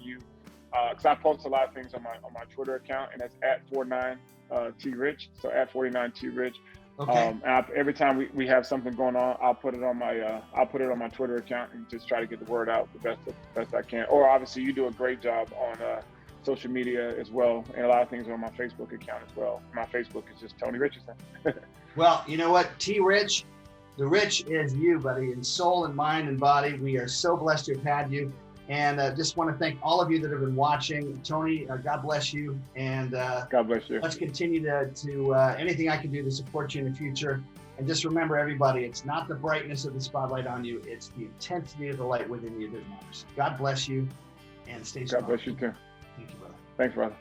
because I post a lot of things on my Twitter account, and that's @49TRich, so @49TRich. Okay. And every time we have something going on, I'll put it on my Twitter account and just try to get the word out the best I can. Or obviously, you do a great job on social media as well, and a lot of things are on my Facebook account as well. My Facebook is just Tony Richardson. Well, you know what, T. Rich, the Rich is you, buddy, in soul and mind and body. We are so blessed to have had you, and just want to thank all of you that have been watching. Tony, God bless you, and God bless you. Let's continue to anything I can do to support you in the future. And just remember, everybody, it's not the brightness of the spotlight on you; it's the intensity of the light within you that matters. God bless you, and stay strong. God bless you too. Thank you, brother. Thanks, brother.